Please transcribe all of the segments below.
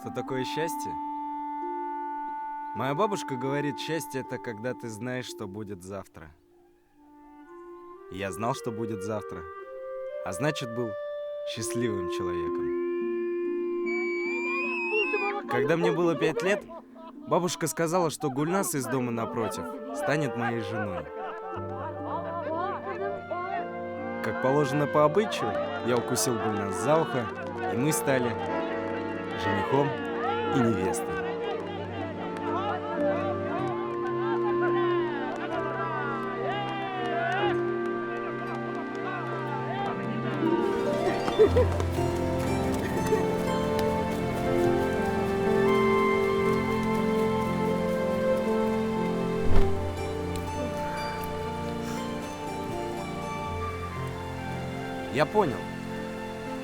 что такое счастье? Моя бабушка говорит, счастье — это когда ты знаешь, что будет завтра. И я знал, что будет завтра, а значит, был счастливым человеком. Когда мне было 5 лет, бабушка сказала, что Гульнас из дома напротив станет моей женой. Как положено по обычаю, я укусил Гульнас за ухо, и мы стали женихом и невестой. Я понял,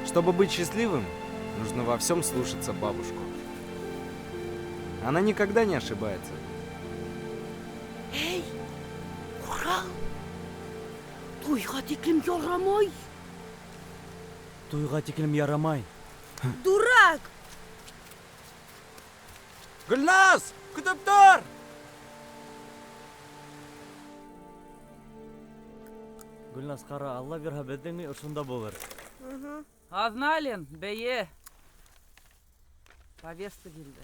чтобы быть счастливым, нужно во всем слушаться бабушку. Она никогда не ошибается. Эй, Урал! Туйға тиклем ярамай! Туйға тиклем ярамай. Дурак! Гүлназ! Күтіп тұр! Гүлназ қара, Алла берха бедің ошында болыр. Азналин, бәйе. Повестка келді.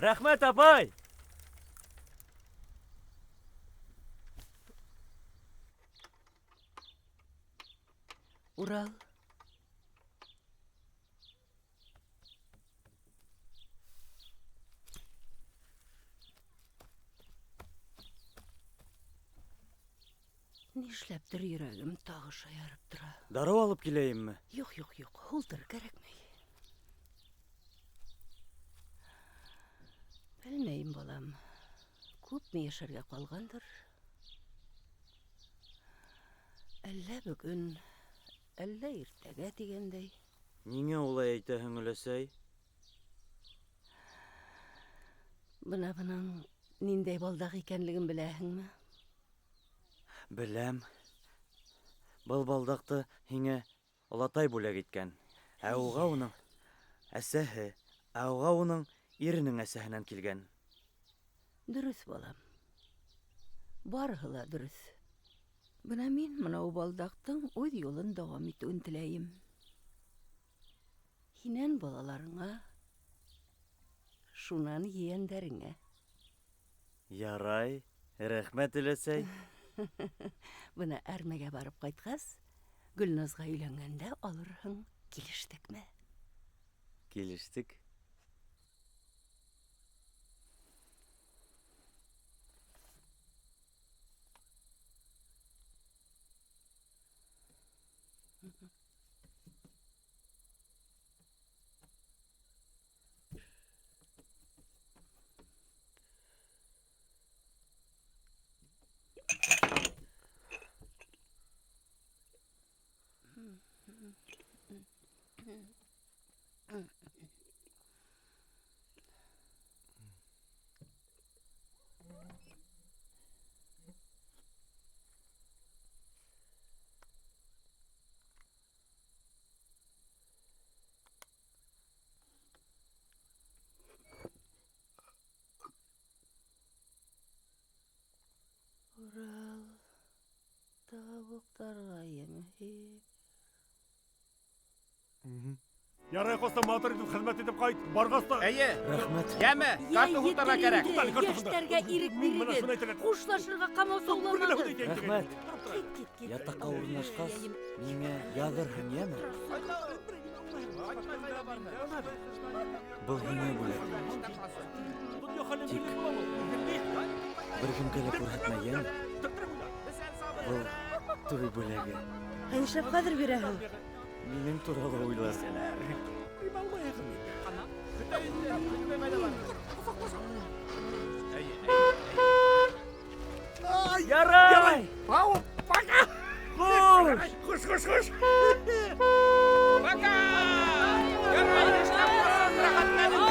Рәхмәт, апай! Урал. Нишләптер йөрәгем тағы шаярып тора. Дару алып келейімме? Юк, ултыр, кәрәкмәй. Белмәйм, балам. Күпме яшәргә калгандыр? Әллә бүген, әллә иртәгә дигәндәй. Ниңә улай әйтәһең, өләсәй? Буның ниндәй балдак икәнлеген беләһеңме? Беләм. Был балдақты һиңә олатай бүләк иткән. Ә уға уның әсәһе, ә уға уның иренең әсәһенән килгән. Дөрес, балам. Барыһы ла дөрес. Бына мин монау балдактың үз юлын дәвам итүен теләйем. Һинән балаларыңа, шунан ейәндәреңә. Ярай, рәхмәт, өләсәй. Бына әрмәгә барып кайткас, Гөлназга өйләнгәндә алырһың. Килештекме? Килештек. Урал, тавыктарга ем. Ярай коста матыр итеп хезмәт итеп кайт. Баргаста. Әйе. Рәхмәт. Яме, карты хутарга кирәк. Яшьтәргә ирек бирегез. Хушлашырга камасауламагыз. Рәхмәт. Кит. Ятакка урнашкас, миңә ягырһың, яме? Был һиңә бүләк. Тик бер кемгә лә күрһәтмә, яме? Был туй бүләге. Нишләп хәзер бирәһең? Минең туралы уйлар. Ярай! Ау, пока. Хуш! Хуш. Пока! Ярай, эшләп барам, рәхәтләнеп.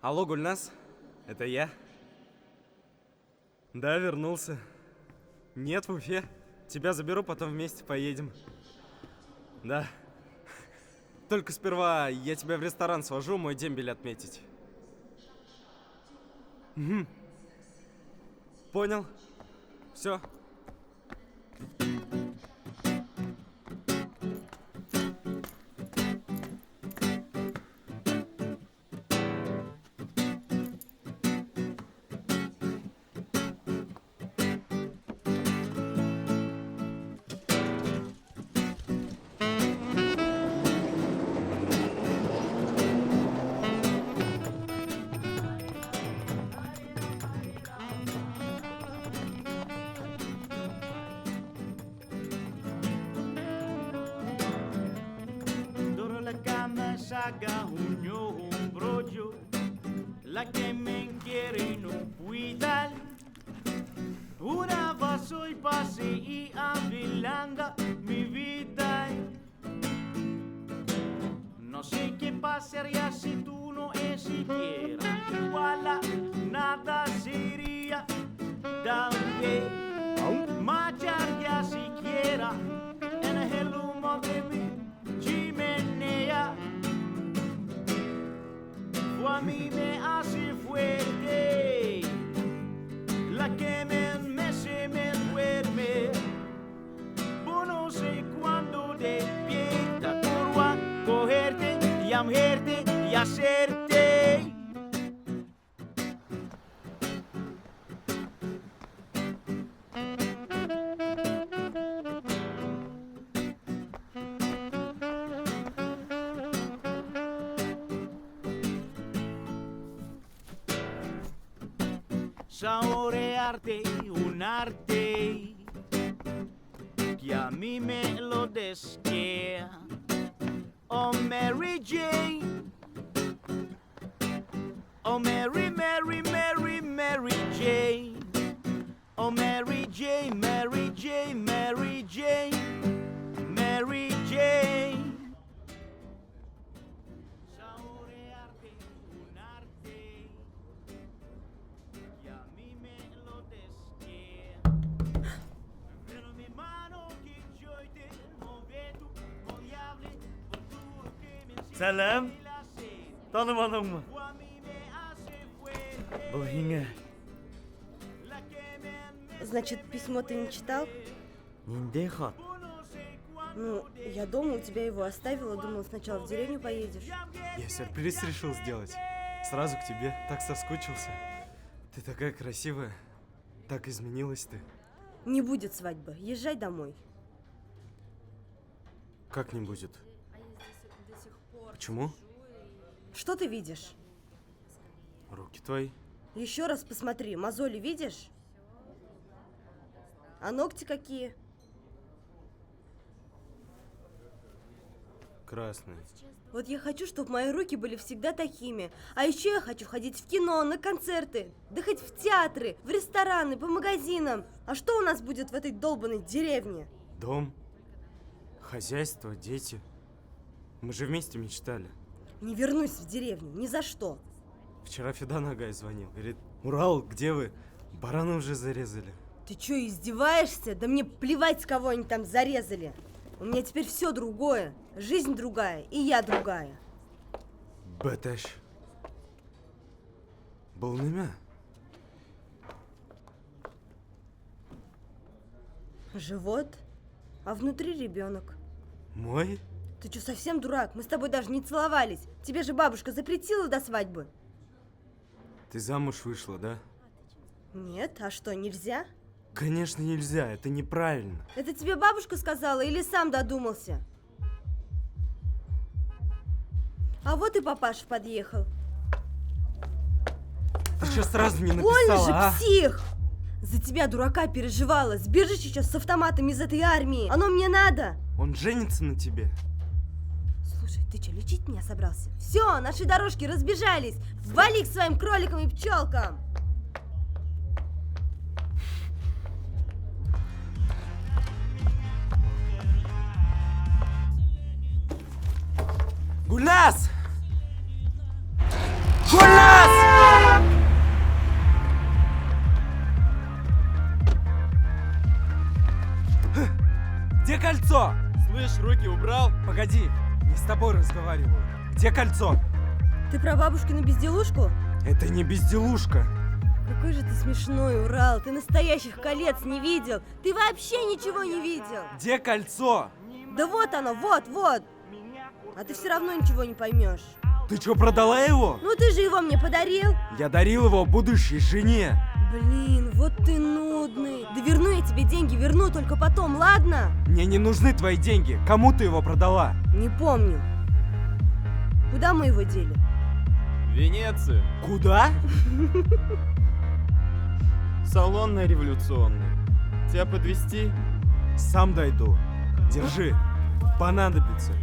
Алло, Гульнас, это я. Да, вернулся. Нет, в Уфе. Тебя заберу, потом вместе поедем. Да. Только сперва я тебя в ресторан свожу, мой дембель отметить. Угу. Понял. Все. Doro la cama saca un brollo, la que me quiere no cuidar. Una vaso y pase y avilanga mi vida. No sé qué pasaría si tú no es siquiera igual a nada sería. Dame marcharía siquiera en el humo de mi chimenea. O a mí me hace fuerte la que me duerme. Por no sé cuándo despierta por a cogerte y amarte y hacerte. Saborearte un arte que a mí me lo desquea. Oh Mary Jane, oh Mary, Mary, Mary, Mary Jane, oh Mary Jane, Mary Jane, Mary Jane, Mary Jane. Saborearte un arte que a mí me lo desquea. Pero mi mano que yo te moveto, odiable, por duro que me encima Сәлем. de la sed. Танымадыңмы? O a mí me hace fuerte Бұл һиңә. la que me Значит, письмо ты не читал? Ниндәй хат? no sé cuándo Ну, я дома у тебя его оставила, думала, сначала в деревню поедешь. Я сюрприз решил сделать. Сразу к тебе. Так соскучился. Ты такая красивая. Так изменилась ты. Не будет свадьбы, езжай домой. Как не будет? Почему? Что ты видишь? Руки твои. Еще раз посмотри, мозоли видишь? А ногти какие? Красные. Вот я хочу, чтобы мои руки были всегда такими. А еще я хочу ходить в кино, на концерты, да хоть в театры, в рестораны, по магазинам. А что у нас будет в этой долбанной деревне? Дом. Хозяйство, дети. Мы же вместе мечтали. Не вернусь в деревню, ни за что. Вчера Федан Агай звонил. Говорит, Урал, где вы? Барана уже зарезали. Ты что, издеваешься? Да мне плевать, кого они там зарезали. У меня теперь все другое. Жизнь другая, и я другая. Бетеш. Был неме. Живот, а внутри ребенок. Мой? Ты что, совсем дурак? Мы с тобой даже не целовались. Тебе же бабушка запретила до свадьбы. Ты замуж вышла, да? Нет, а что, нельзя? Конечно, нельзя, это неправильно. Это тебе бабушка сказала или сам додумался? А вот и папаша подъехал. Ты что сразу не Больно написала, же, а? псих! За тебя, дурака, переживала. Сбежишь сейчас с автоматом из этой армии. Оно мне надо. Он женится на тебе. Слушай, ты что, лечить меня собрался? Все, наши дорожки разбежались. Вали к своим кроликам и пчелкам. Гульнас! Гульнас! кольцо! Слышь, руки убрал? Погоди, не с тобой разговариваю. Где кольцо? Ты про бабушкину безделушку? Это не безделушка. Какой же ты смешной, Урал. Ты настоящих колец не видел. Ты вообще ничего не видел. Где кольцо? Да вот оно, вот. А ты все равно ничего не поймешь. Ты что, продала его? Ну ты же его мне подарил. Я дарил его будущей жене. Блин, вот ты нудный. Да верну я тебе деньги, верну только потом, ладно? Мне не нужны твои деньги. Кому ты его продала? Не помню. Куда мы его дели? Венеция. Куда? Салонная революционная. Тебя подвезти? Сам дойду. Держи. Понадобится.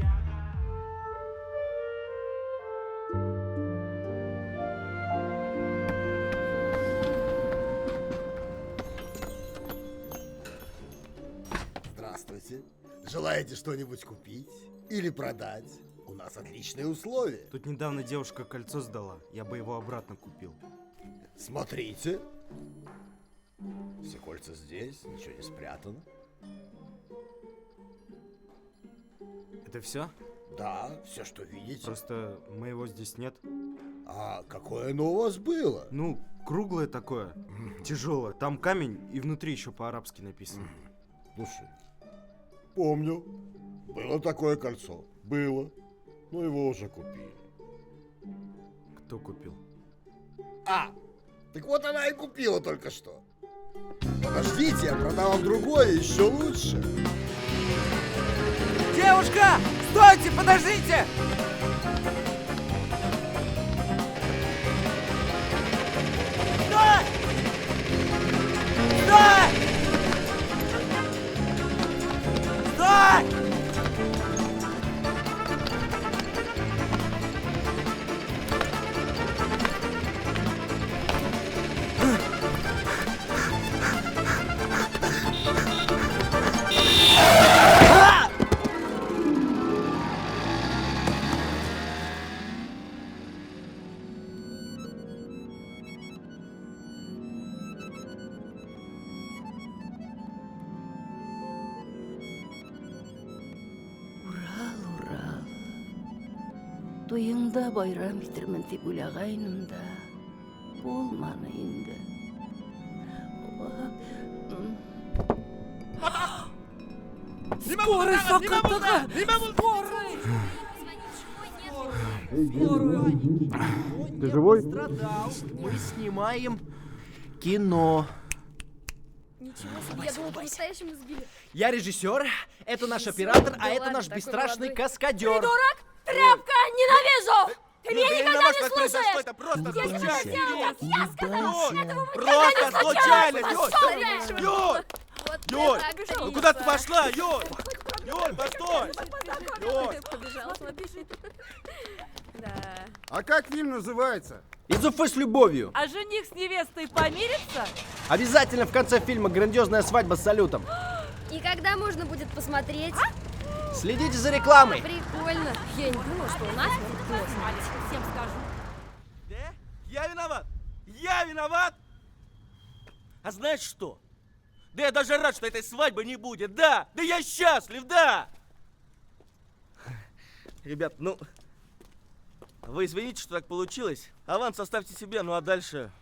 Здравствуйте. Желаете что-нибудь купить или продать? У нас отличные условия. Тут недавно девушка кольцо сдала. Я бы его обратно купил. Смотрите. Все кольца здесь, ничего не спрятано. Это все? Да, все, что видите. Просто моего здесь нет. А какое оно у вас было? Ну, круглое такое, тяжелое. Там камень и внутри еще по-арабски написано. Слушай, помню. Было такое кольцо. Было. Но его уже купили. Кто купил? А, так вот она и купила только что. Подождите, я продам вам другое, еще лучше. Девушка! Стойте, подождите! Стой! Стой! Стой! Урал. Туйыңда байрам иттермен дип уйлагайным да. Булманы инде. Скорый сакаттыгы! Ты живой? Мы снимаем кино. Ничего себе, я думал, по-настоящему сбили. Я режиссер, это наш оператор, а это наш бесстрашный каскадер. Придурок! Тряпка! Ненавижу! Ты меня Я никогда не что это слушаешь! произошло, это просто Я сейчас сделал, как я сказала! Этого Просто случайно, Юль! Юль! Вот Юль! это обижал. Ну куда ты пошла, Юль? Юль, постой! Юль! Побежала, побежит. Да. А как фильм называется? Из Уфы с любовью. А жених с невестой помирится? Обязательно в конце фильма грандиозная свадьба с салютом. И когда можно будет посмотреть? Следите за рекламой. Прикольно. Я не думала, что у нас будет классно. Всем скажу. Да? Я виноват! Я виноват! А знаешь что? Да я даже рад, что этой свадьбы не будет, да! Да я счастлив, да! Ребят, ну... Вы извините, что так получилось. Аванс оставьте себе, ну а дальше...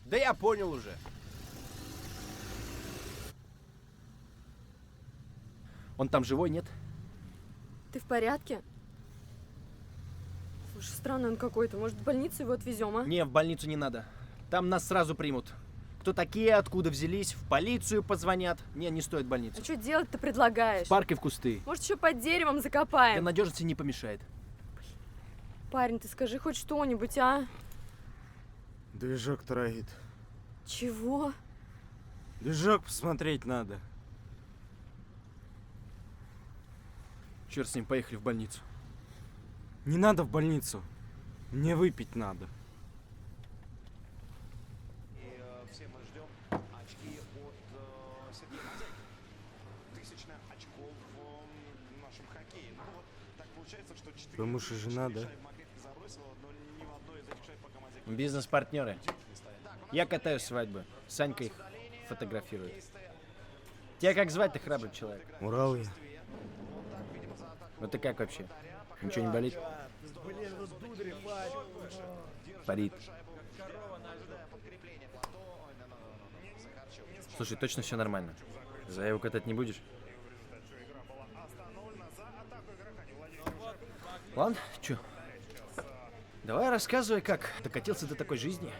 Да я понял уже. Он там живой, нет? Ты в порядке? Слушай, странный он какой-то. Может, в больницу его отвезем, а? Не, в больницу не надо. Там нас сразу примут. Кто такие, откуда взялись, в полицию позвонят. Не стоит в больницу. А что делать-то предлагаешь? В парк и в кусты. Может, еще под деревом Для закопаем? надежности не помешает. Парень, ты скажи хоть что-нибудь, а? Движок троит. Чего? Движок посмотреть надо. Черт с ним, поехали в больницу. Не надо в больницу. Мне выпить надо. Все мы ждем очки от Сергея Мазяйкина. 1000 очков в нашем хоккее. Ну вот так получается, что 4 Твой муж и жена, да? Бизнес-партнеры. Я катаю свадьбы. Санька их фотографирует. Тебя как звать, ты храбрый человек? Урал я. Ну ты как вообще? Ничего не болит? Парит. Слушай, точно все нормально? Заяву катать не будешь? Ладно, чё? Давай рассказывай, как докатился до такой жизни.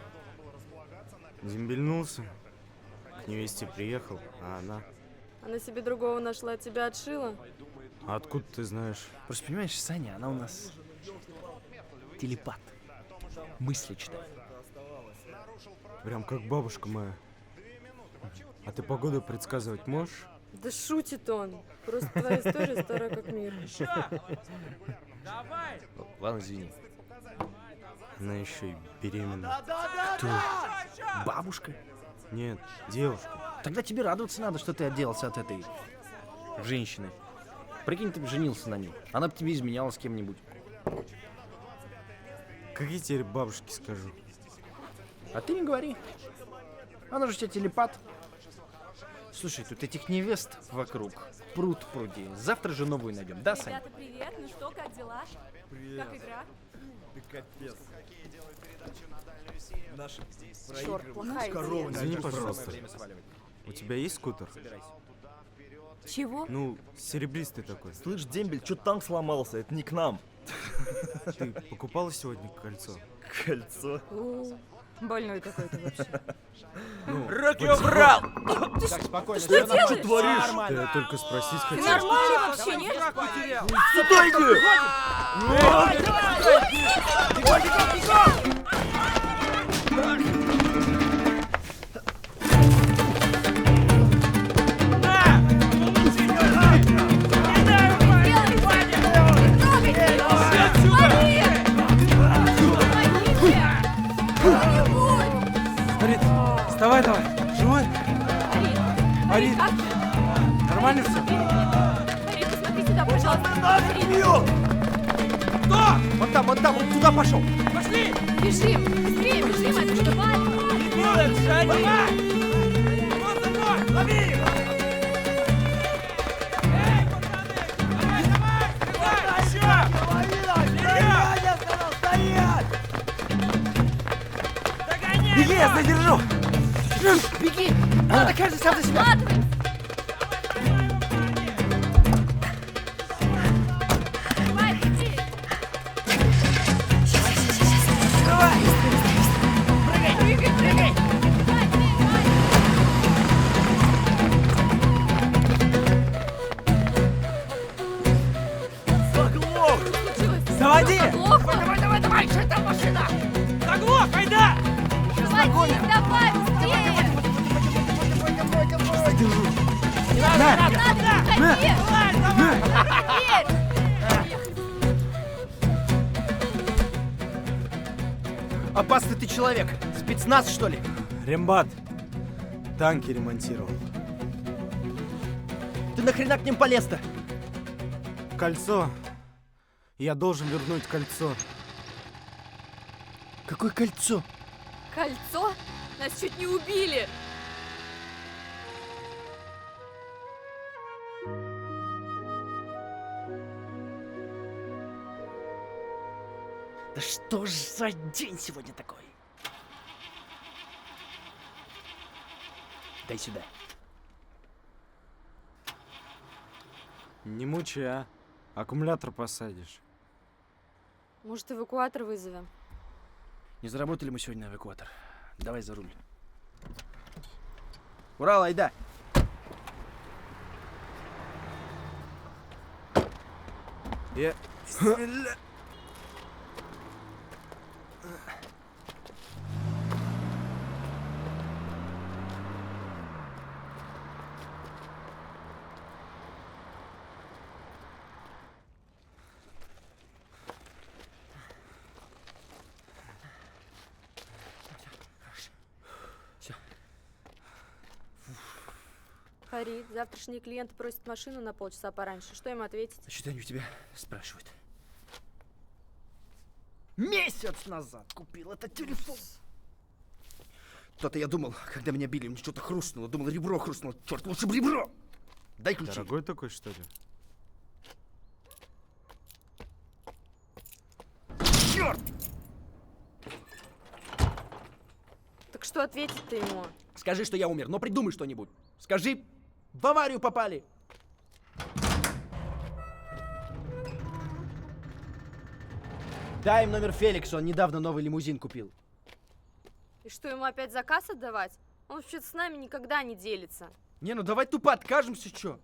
Дембельнулся. К невесте приехал, а она... Она себе другого нашла, тебя отшила. А откуда ты знаешь? Просто понимаешь, Саня, она у нас телепат. Мысли читает. Прям как бабушка моя. А ты погоду предсказывать можешь? Да шутит он. Просто твоя история старая как мир. Ладно, извини. Она еще и беременна. Кто? Бабушка? Нет, девушка. Тогда тебе радоваться надо, что ты отделался от этой женщины. Прикинь, ты бы женился на ней. Она бы тебе изменяла с кем-нибудь. Как я теперь бабушке скажу? А ты не говори. Она же у тебя телепат. Слушай, тут этих невест вокруг пруд пруди. Завтра же новую найдем, да, Сань? Ребята, привет. Ну что, как дела? Привет. Как игра? Ты капец. Наши Черт, плохая идея. Извини, пожалуйста. У тебя есть скутер? Чего? Ну, серебристый такой. Слышь, дембель, чё танк сломался? Это не к нам. Ты покупала сегодня кольцо? Кольцо. Больной какой-то вообще. Руки убрал! Так, спокойно. Что ты что творишь? Да я только спросить Ты хотел. нормальный вообще, нет? Сюда иди! Арит, вставай давай. Живой? Арит, нормально все? Арит, посмотри сюда, пожалуйста. Вон там, он туда пошел. Бежим, быстрее бежим, это что, Беги, я задержу. Беги. Надо каждый сам за себя. Заводи! Давай, давай, что там машина? Заглох, айда! Давай, давай, быстрее! Не надо, не надо! Опасный ты человек. Спецназ, что ли? Рембат. Танки ремонтировал. Ты нахрена к ним полез-то? Кольцо. Я должен вернуть кольцо. Какое кольцо? Кольцо? Нас чуть не убили! Да что ж за день сегодня такой? Дай сюда. Не мучай, а. Аккумулятор посадишь. Может, эвакуатор вызовем? Не заработали мы сегодня на эвакуатор. Давай за руль. Урал, айда! Я... Харит, завтрашние клиенты просят машину на полчаса пораньше. Что им ответить? А что они у тебя спрашивают? Месяц назад купил этот телефон. То-то я думал, когда меня били, мне что-то хрустнуло. Думал, ребро хрустнуло. Черт, лучше бы ребро! Дай ключи. Дорогой такой, что ли? Черт! Так что ответить-то ему? Скажи, что я умер, но придумай что-нибудь. Скажи, в аварию попали. Дай им номер Феликса, он недавно новый лимузин купил. И что, ему опять заказ отдавать? Он вообще с нами никогда не делится. Не, ну давай тупо откажемся, чё?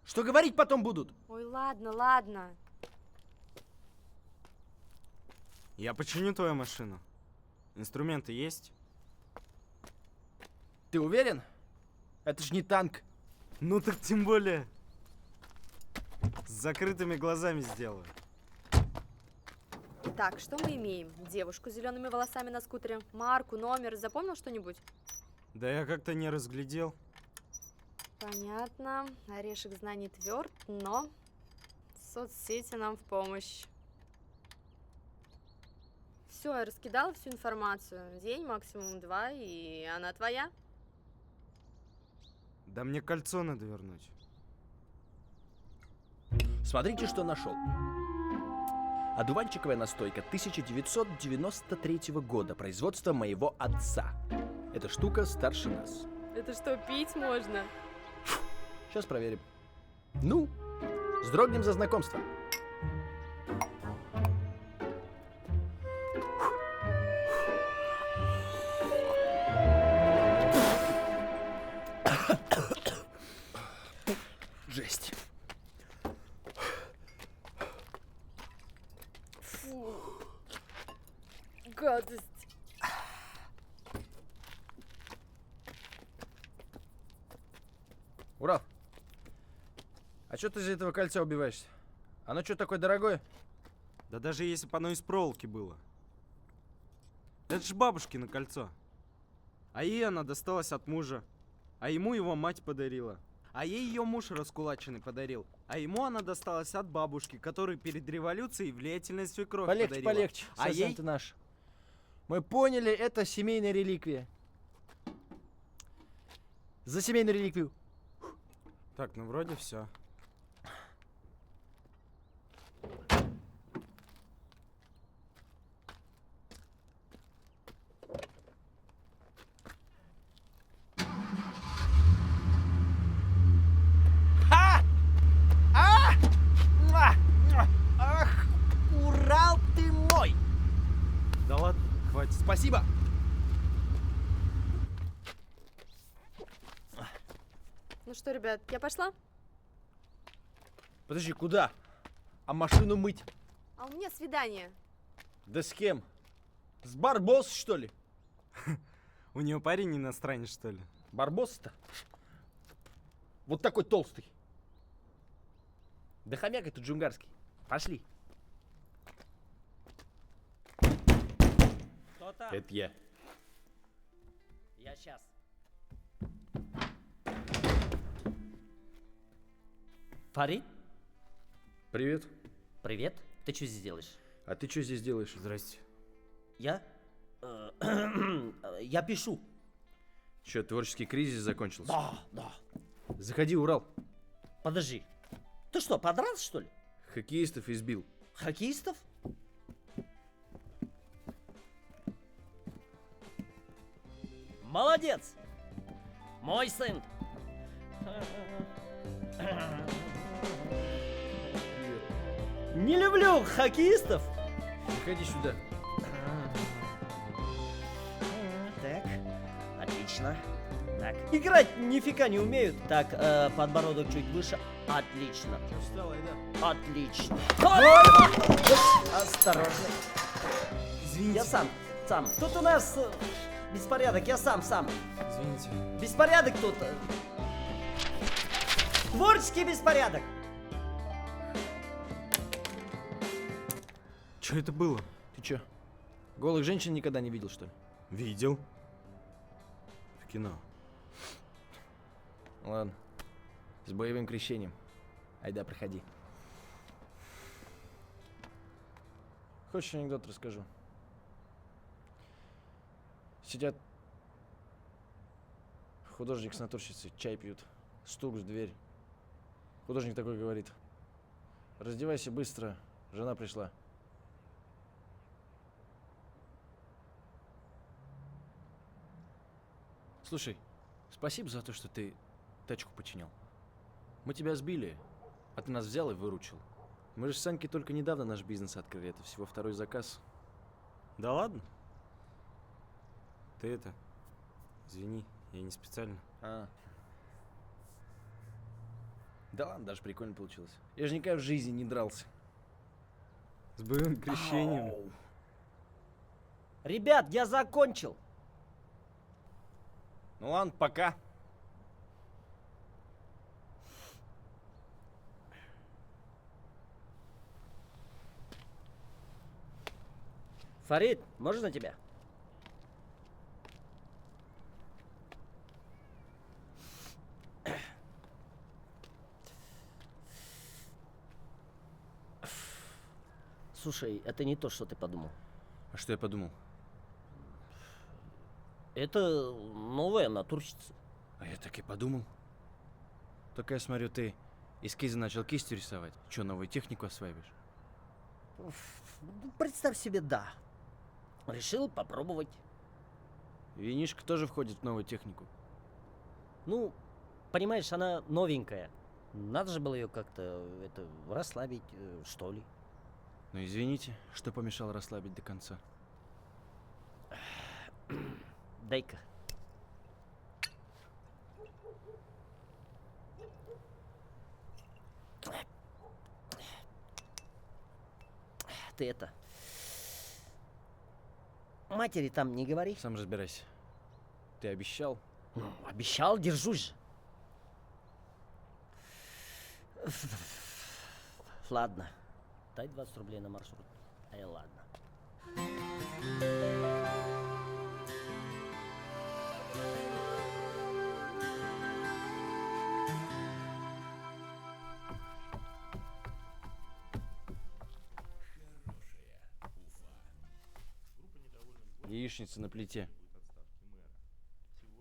Что говорить потом будут? Ой, ладно, ладно. Я починю твою машину. Инструменты есть? Ты уверен? Это ж не танк. Ну так тем более. С закрытыми глазами сделаю. Так, что мы имеем? Девушку с зелеными волосами на скутере. Марку, номер. Запомнил что-нибудь? Да я как-то не разглядел. Понятно. Орешек знаний тверд, но соцсети нам в помощь. Все, я раскидала всю информацию. День, максимум 2, и она твоя. Да мне кольцо надо вернуть. Смотрите, что нашел. Одуванчиковая настойка 1993 года, производства моего отца. Эта штука старше нас. Это что, пить можно? Сейчас проверим. Ну, вздрогнем за знакомство. Жесть. Фу. Гадость. Урал, а что ты из этого кольца убиваешься? Оно что такое дорогое? Да даже если бы оно из проволоки было. Это ж бабушкино кольцо. А ей она досталась от мужа. А ему его мать подарила. А ей ее муж раскулаченный подарил. А ему она досталась от бабушки, которой перед революцией влиятельная свекровь Полегче, подарила. полегче. А Совсем ей... ты наш. Мы поняли, это семейная реликвия. За семейную реликвию. Так, ну вроде все. Ах, Урал ты мой! Да ладно, хватит. Спасибо. Ну что, ребят, я пошла? Подожди, куда? А машину мыть? А у меня свидание. Да с кем? С Барбос, что ли? У нее парень иностранец, что ли? Барбос-то? Вот такой толстый. Да хомяк этот джунгарский. Пошли. Кто там? Это я. Я сейчас. Фарид? Привет. Привет. Ты что здесь делаешь? А ты что здесь делаешь? Здрасте. Я? Я пишу. Че, творческий кризис закончился? Да. Заходи, Урал. Подожди. Ты что, подрался, что ли? Хоккеистов избил. Хоккеистов? Молодец! Мой сын! Не люблю хоккеистов! Заходи сюда. Так, отлично. Так, играть нифига не умеют. Так, подбородок чуть выше. Отлично. Че встала, да? Отлично. Осторожно. Извините. Я сам. Тут у нас беспорядок, я сам. Извините. Беспорядок тут. Творческий беспорядок. Что это было? Ты че, голых женщин никогда не видел, что ли? Видел. В кино. Ладно. С боевым крещением. Айда, проходи. Хочешь, анекдот расскажу? Сидят художник с натурщицей, чай пьют. Стук в дверь. Художник такой говорит. Раздевайся быстро, жена пришла. Слушай, спасибо за то, что ты тачку починил. Мы тебя сбили, а ты нас взял и выручил. Мы же с Санькой только недавно наш бизнес открыли, это всего второй заказ. Да ладно? Ты это... Извини, я не специально. Да ладно, даже прикольно получилось. Я же никогда в жизни не дрался. С боевым крещением. Ребят, я закончил. Ну ладно, пока. Фарид, можно тебя? Слушай, это не то, что ты подумал. А что я подумал? Это новая натурщица. А я так и подумал. Только я смотрю, ты эскизы начал кистью рисовать. Че, новую технику осваиваешь? Представь себе, да. Решил попробовать. Винишка тоже входит в новую технику. Ну, понимаешь, она новенькая. Надо же было ее как-то расслабить, что ли. Ну извините, что помешало расслабить до конца. Дай-ка. Ты это... Матери там не говори. Сам разбирайся. Ты обещал? Ну, обещал, держусь же. Ладно. Дай 20 рублей на маршрут. Ладно. Яичница на плите.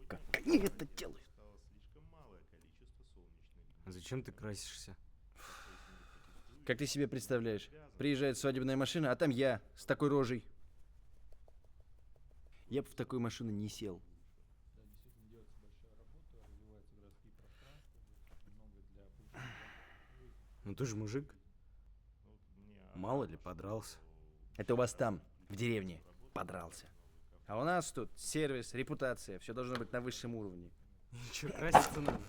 Как они это делают? А зачем ты красишься? Как ты себе представляешь? Приезжает свадебная машина, а там я с такой рожей. Я бы в такую машину не сел. Ну ты же мужик. Мало ли, подрался. Это у вас там, в деревне, подрался. А у нас тут сервис, репутация, все должно быть на высшем уровне. Ничего, краситься надо.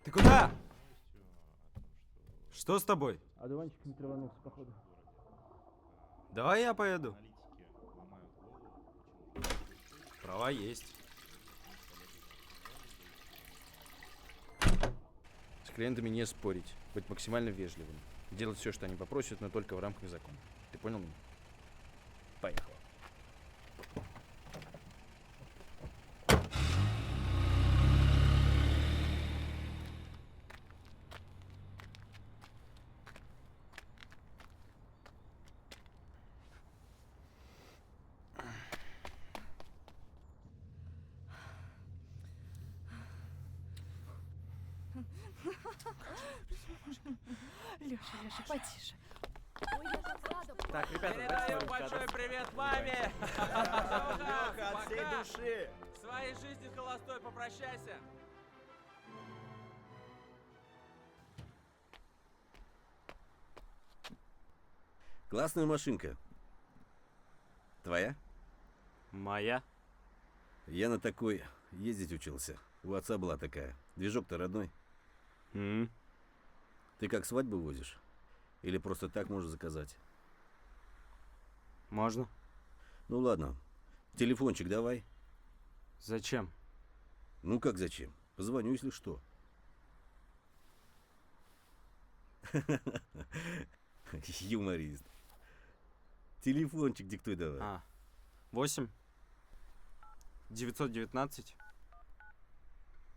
Ты куда? Что с тобой? Одуванчик не траванулся, походу. Давай я поеду. Права есть. С клиентами не спорить, быть максимально вежливым. Делать все, что они попросят, но только в рамках закона. Ты понял меня? Поехали. Леша, потише. Так, ребята, Передаю большой привет маме! Леха, от всей души! В своей жизни холостой попрощайся! Классная машинка. Твоя? Моя. Я на такой ездить учился. У отца была такая. Движок-то родной. Ты как свадьбу возишь? Или просто так можешь заказать? Можно. Ну ладно. Телефончик давай. Зачем? Ну как зачем? Позвоню, если что. Юморист. Телефончик диктуй давай. 8 919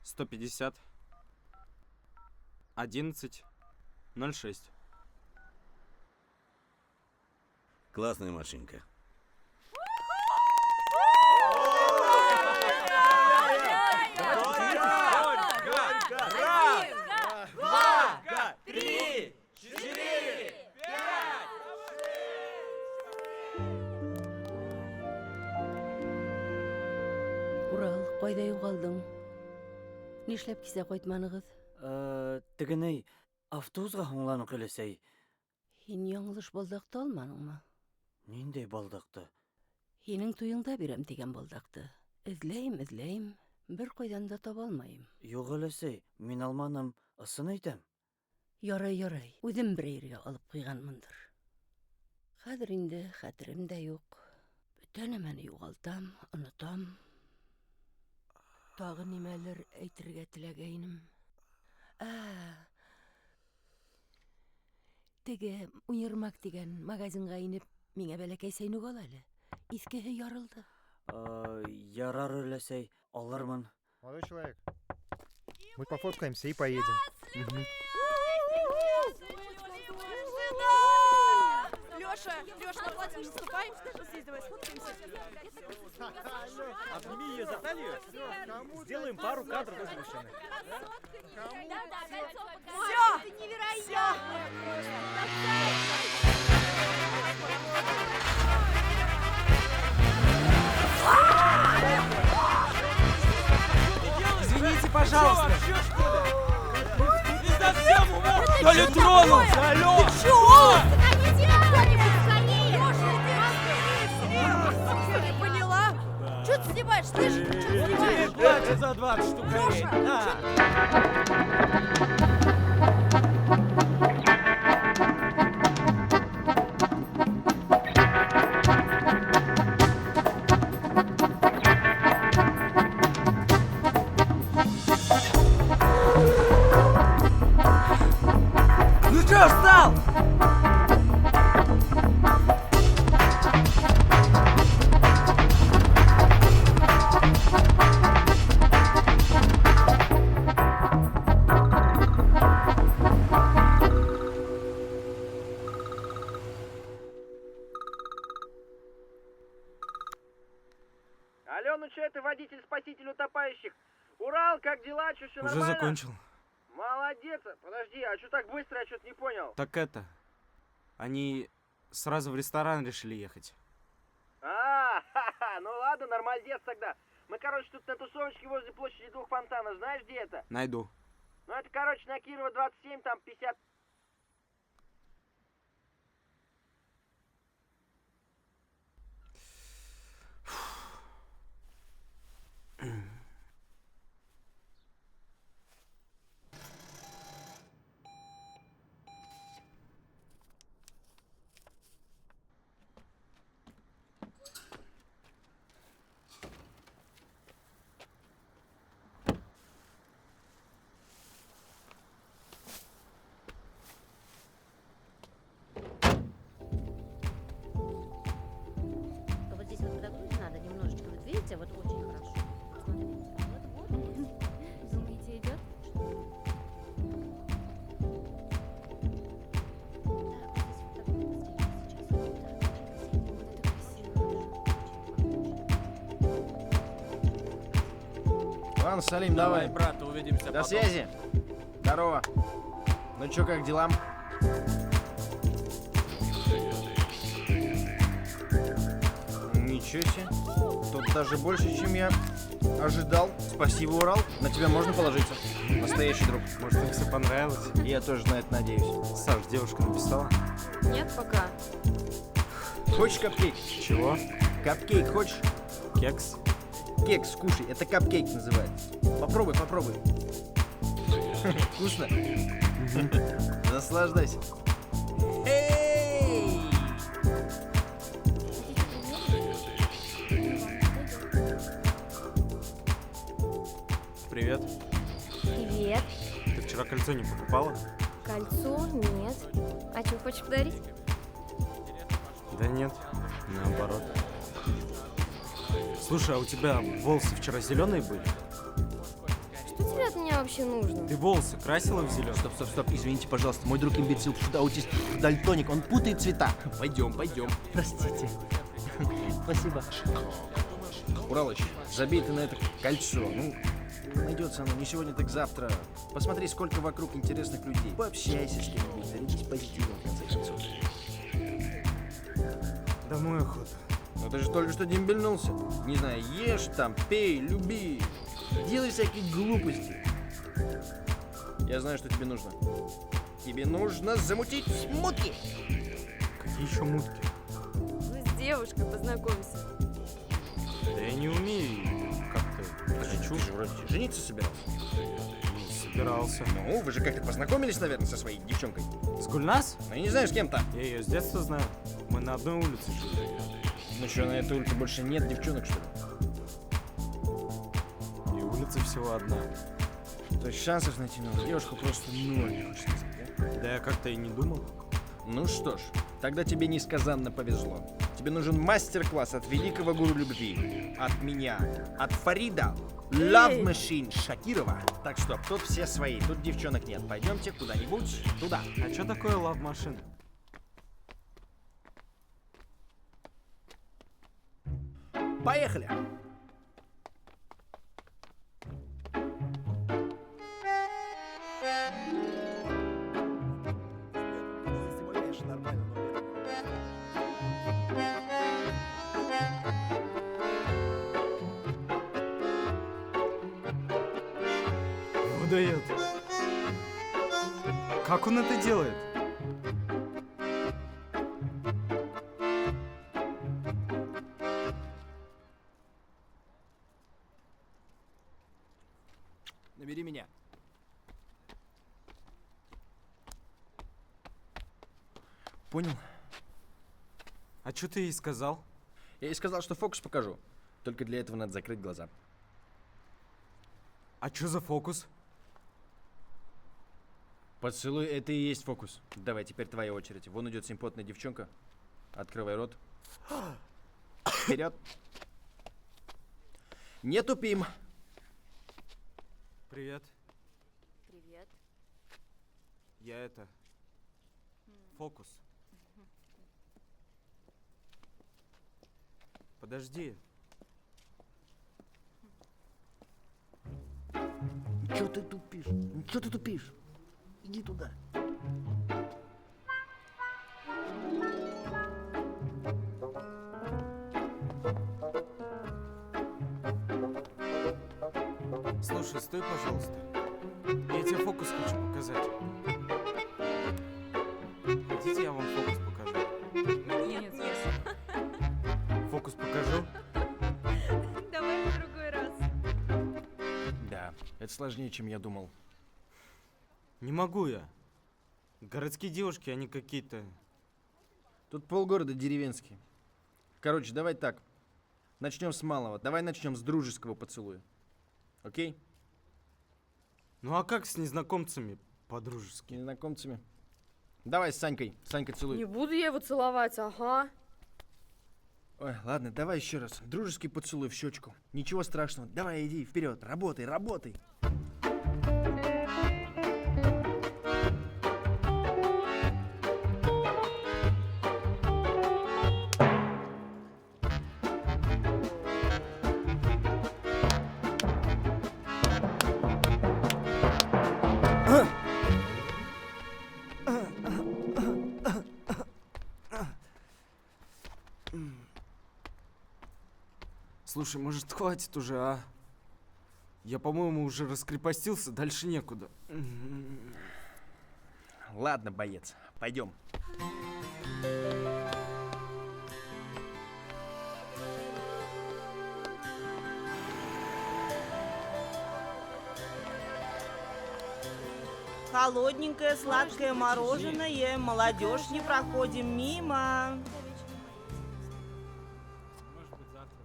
150 11 06. Классная машинка. Өйдә югалдың. Нишләп кисә кайтманыгыз? Тегеней, автобусга һуңланып киләсәй. Һин яңлыш балдакты алманыңмы? Ниндәй балдакты? Һинең туеңда бирәм дигән балдакты. Эзләйм, бер кайдан да таба алмайм. Юк әләсәй, мин алманым, ысын әйтәм. Ярай, үзем бер ергә алып куйганмындыр. Хәзер инде хәтерем дә юк. Бөтә нәмәне югалтам, онытам. Тагы нимәлер әйтергә теләгәйнем. Теге Универмаг дигән магазинга инеп, миңа бәләкәй сәйнүк ал әле. Искеһе ярылды. Ярар өләсәй, алырмын. Молодой человек, мы пофоткаемся и поедем. Лёша, на платье наступаем, давай сфоткаемся. Обними ее за талию. Сделаем пару кадров из машины. Всё! Это невероятно! Извините, пожалуйста. Ты совсем умор! То ли тронулся, алло! Ты чё? Не поняла? Чё ты снимаешь, слышишь? Тебе платье за 20 штукарей. Ну чё встал? Алло, ну что это водитель-спаситель утопающих? Урал, как дела? Чё, все Уже нормально? закончил. Молодец. Подожди, а что так быстро? Я что-то не понял. Так это, они сразу в ресторан решили ехать. Ну ладно, нормальдец тогда. Мы, короче, тут на тусовочке возле площади Двух Фонтанов. Знаешь, где это? Найду. Ну это, короче, на Кирова 27, там 50... Вот здесь вот подогнуть надо немножечко. Вот видите, вот очень хорошо. Смотрите. Вот. Думаете, идет? Ладно, Салим, давай. брат, увидимся До потом. связи. Здорово. Ну чё, как дела? Ничего себе. Тут даже больше, чем я ожидал. Спасибо, Урал. На тебя можно положиться. Настоящий друг. Может, им все понравилось? Я тоже на это надеюсь. Саш, девушка написала? Нет пока. Хочешь капкейк? Чего? Капкейк хочешь? Кекс? Кекс, скушай. Это капкейк называется. Попробуй. Вкусно? Наслаждайся. Эй! Привет. Привет. Ты вчера кольцо не покупала? Кольцо? Нет. А что, хочешь подарить? Да нет, наоборот. Слушай, а у тебя волосы вчера зеленые были? Что тебе от меня вообще нужно? Ты волосы красила в зеленый? Стоп, извините, пожалуйста, мой друг имбецил, аутист, дальтоник, он путает цвета. Пойдем. Простите. Спасибо. Уралыч, забей ты на это кольцо. Ну, найдется оно не сегодня, так завтра. Посмотри, сколько вокруг интересных людей. Пообщайся с кем-нибудь, зарядись позитивом, в конце концов. Домой охота. Ну ты же только что дембельнулся. Не знаю, ешь там, пей, люби. делай всякие глупости. Я знаю, что тебе нужно. Тебе нужно замутить мутки. Какие еще мутки? Ну, с девушкой познакомься. Да я не умею как-то. Ты же вроде жениться собирался. Не собирался. Ну, вы же как-то познакомились, наверное, со своей девчонкой. С Гульнас? Ну, я не знаю, с кем-то. Я ее с детства знаю. Мы на одной улице жили. Ну что, на этой улице больше нет девчонок, что ли? И улица всего одна. То есть шансов найти новую девушку просто ноль, не хочешь сказать, да? Да я как-то и не думал. Ну что ж, тогда тебе несказанно повезло. Тебе нужен мастер-класс от великого гуру любви. От меня. От Фарида. Love Machine Шакирова. Так что, тут все свои, тут девчонок нет. Пойдемте куда-нибудь туда. А что такое Love Machine? Поехали! Выдает. Как он это делает? Набери меня. Понял? А что ты ей сказал? Я ей сказал, что фокус покажу. Только для этого надо закрыть глаза. А что за фокус? Поцелуй, это и есть фокус. Давай, теперь твоя очередь. Вон идет симпотная девчонка. Открывай рот. Вперед. Не тупим. Привет. Привет. Я это... Фокус. Подожди. Чё ты тупишь? Чё ты тупишь? Иди туда. Слушай, стой, пожалуйста. Я тебе фокус хочу показать. Хотите, я вам фокус покажу? Нет, нет. Фокус покажу? Давай в другой раз. Да, это сложнее, чем я думал. Не могу я. Городские девушки, они какие-то... Тут полгорода деревенские. Короче, давай так. Начнем с малого. Давай начнем с дружеского поцелуя. Окей? Ну а как с незнакомцами по-дружески? Незнакомцами. Давай с Санькой. Санька, целуй. Не буду я его целовать, ага. Ой, ладно, давай еще раз. Дружеский поцелуй в щечку. Ничего страшного. Давай, иди вперед. Работай, работай. Слушай, может, хватит уже, а? Я, по-моему, уже раскрепостился, дальше некуда. Ладно, боец, пойдем. Холодненькое сладкое мороженое, молодежь, не проходим мимо.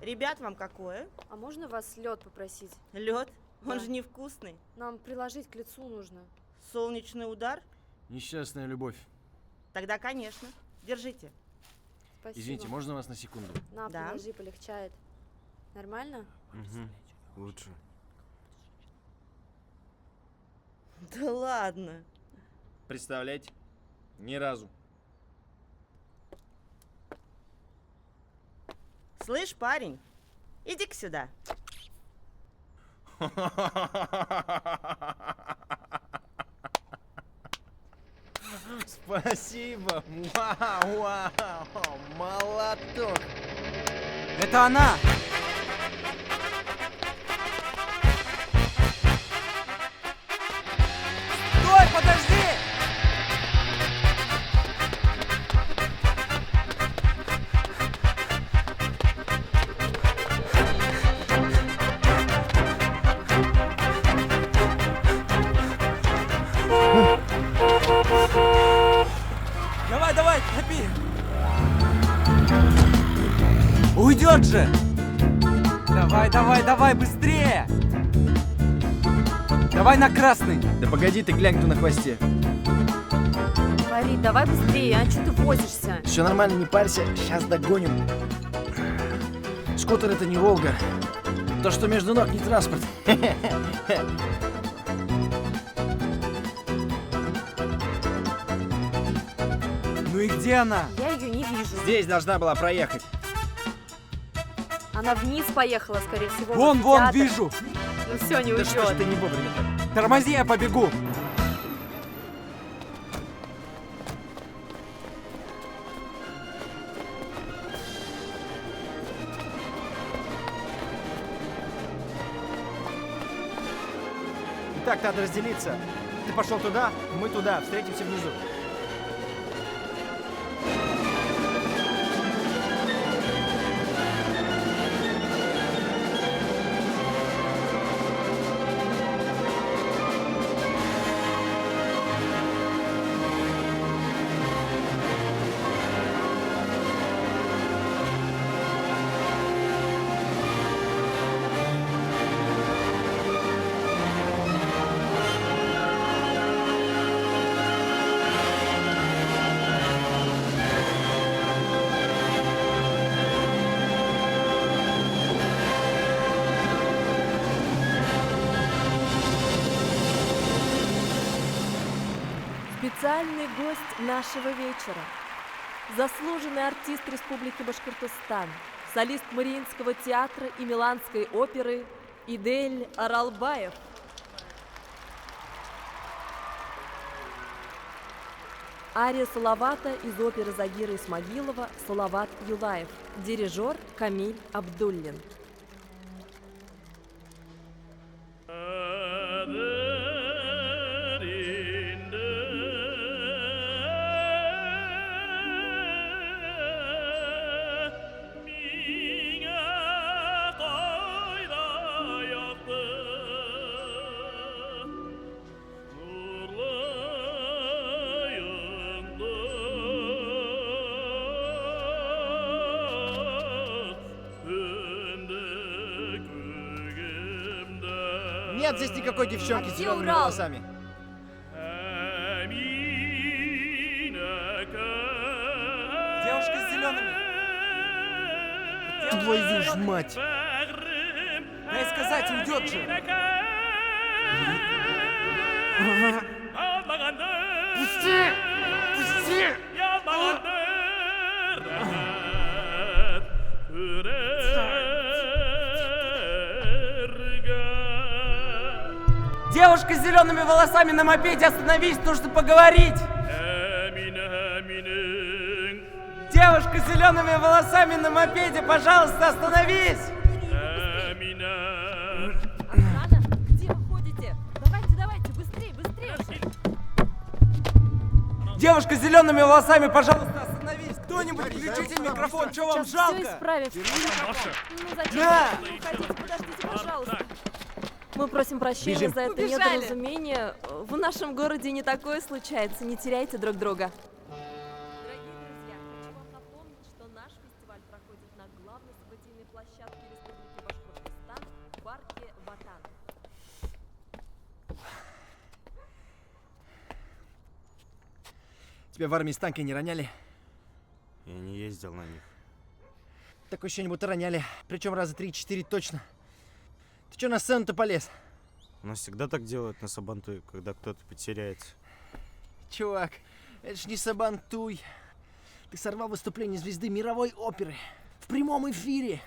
Ребят, вам какое? А можно вас лед попросить? Лед? Он Да. же невкусный. Нам приложить к лицу нужно. Солнечный удар? Несчастная любовь. Тогда, конечно. Держите. Спасибо. Извините, можно вас на секунду? На, Да. приложи, полегчает. Нормально? Угу. Лучше. Да ладно. Представляете? Ни разу. Слышь, парень, иди-ка сюда. Спасибо. Вау, вау, молоток. Это она! Давай, давай, топи! Уйдет же! Давай, давай, давай, быстрее! Давай на красный! Да погоди ты, глянь, кто на хвосте. Фарид, давай быстрее, а что ты возишься? Все нормально, не парься, сейчас догоним. Скутер это не Волга. То, что между ног, не транспорт. Ну и где она? Я ее не вижу. Здесь должна была проехать. Она вниз поехала, скорее всего. Вон, в вон, театр. вижу! Ну все, не Да уйдет. что ж ты не вовремя так? Тормози, я побегу! Так, надо разделиться. Ты пошел туда, мы туда. Встретимся внизу. Специальный гость нашего вечера. Заслуженный артист Республики Башкортостан, солист Мариинского театра и Миланской оперы Идель Аралбаев. Ария Салавата из оперы Загира Исмагилова «Салават Юлаев». Дирижер Камиль Абдуллин. Нет здесь никакой девчонки с где зелеными Урал? волосами. Девушка с зелеными! Твою ж мать! Дай сказать, уйдет же! Пусти! Пусти! Девушка с зелеными волосами на мопеде, остановись, нужно поговорить! Девушка с зелеными волосами на мопеде, пожалуйста, остановись! Охрана, где вы ходите? Давайте, давайте, быстрее, быстрее! Девушка с зелеными волосами, пожалуйста, остановись! Кто-нибудь включите микрофон, что вам Сейчас все жалко? исправим. Ну зачем Да. вы уходите? Подождите, пожалуйста. Мы просим прощения Бежим. за это Убежали. недоразумение. В нашем городе не такое случается. Не теряйте друг друга. Дорогие друзья, хочу вам напомнить, что наш фестиваль проходит на главной событийной площадке Республики Башкортостан в парке Ватан. Тебя в армии с танка не роняли? Я не ездил на них. Такое ощущение, будто роняли. Причем раза 3-4 точно. Ты что на сцену-то полез? У нас всегда так делают на Сабантуе, когда кто-то потеряется. Чувак, это ж не сабантуй. Ты сорвал выступление звезды мировой оперы. В прямом эфире.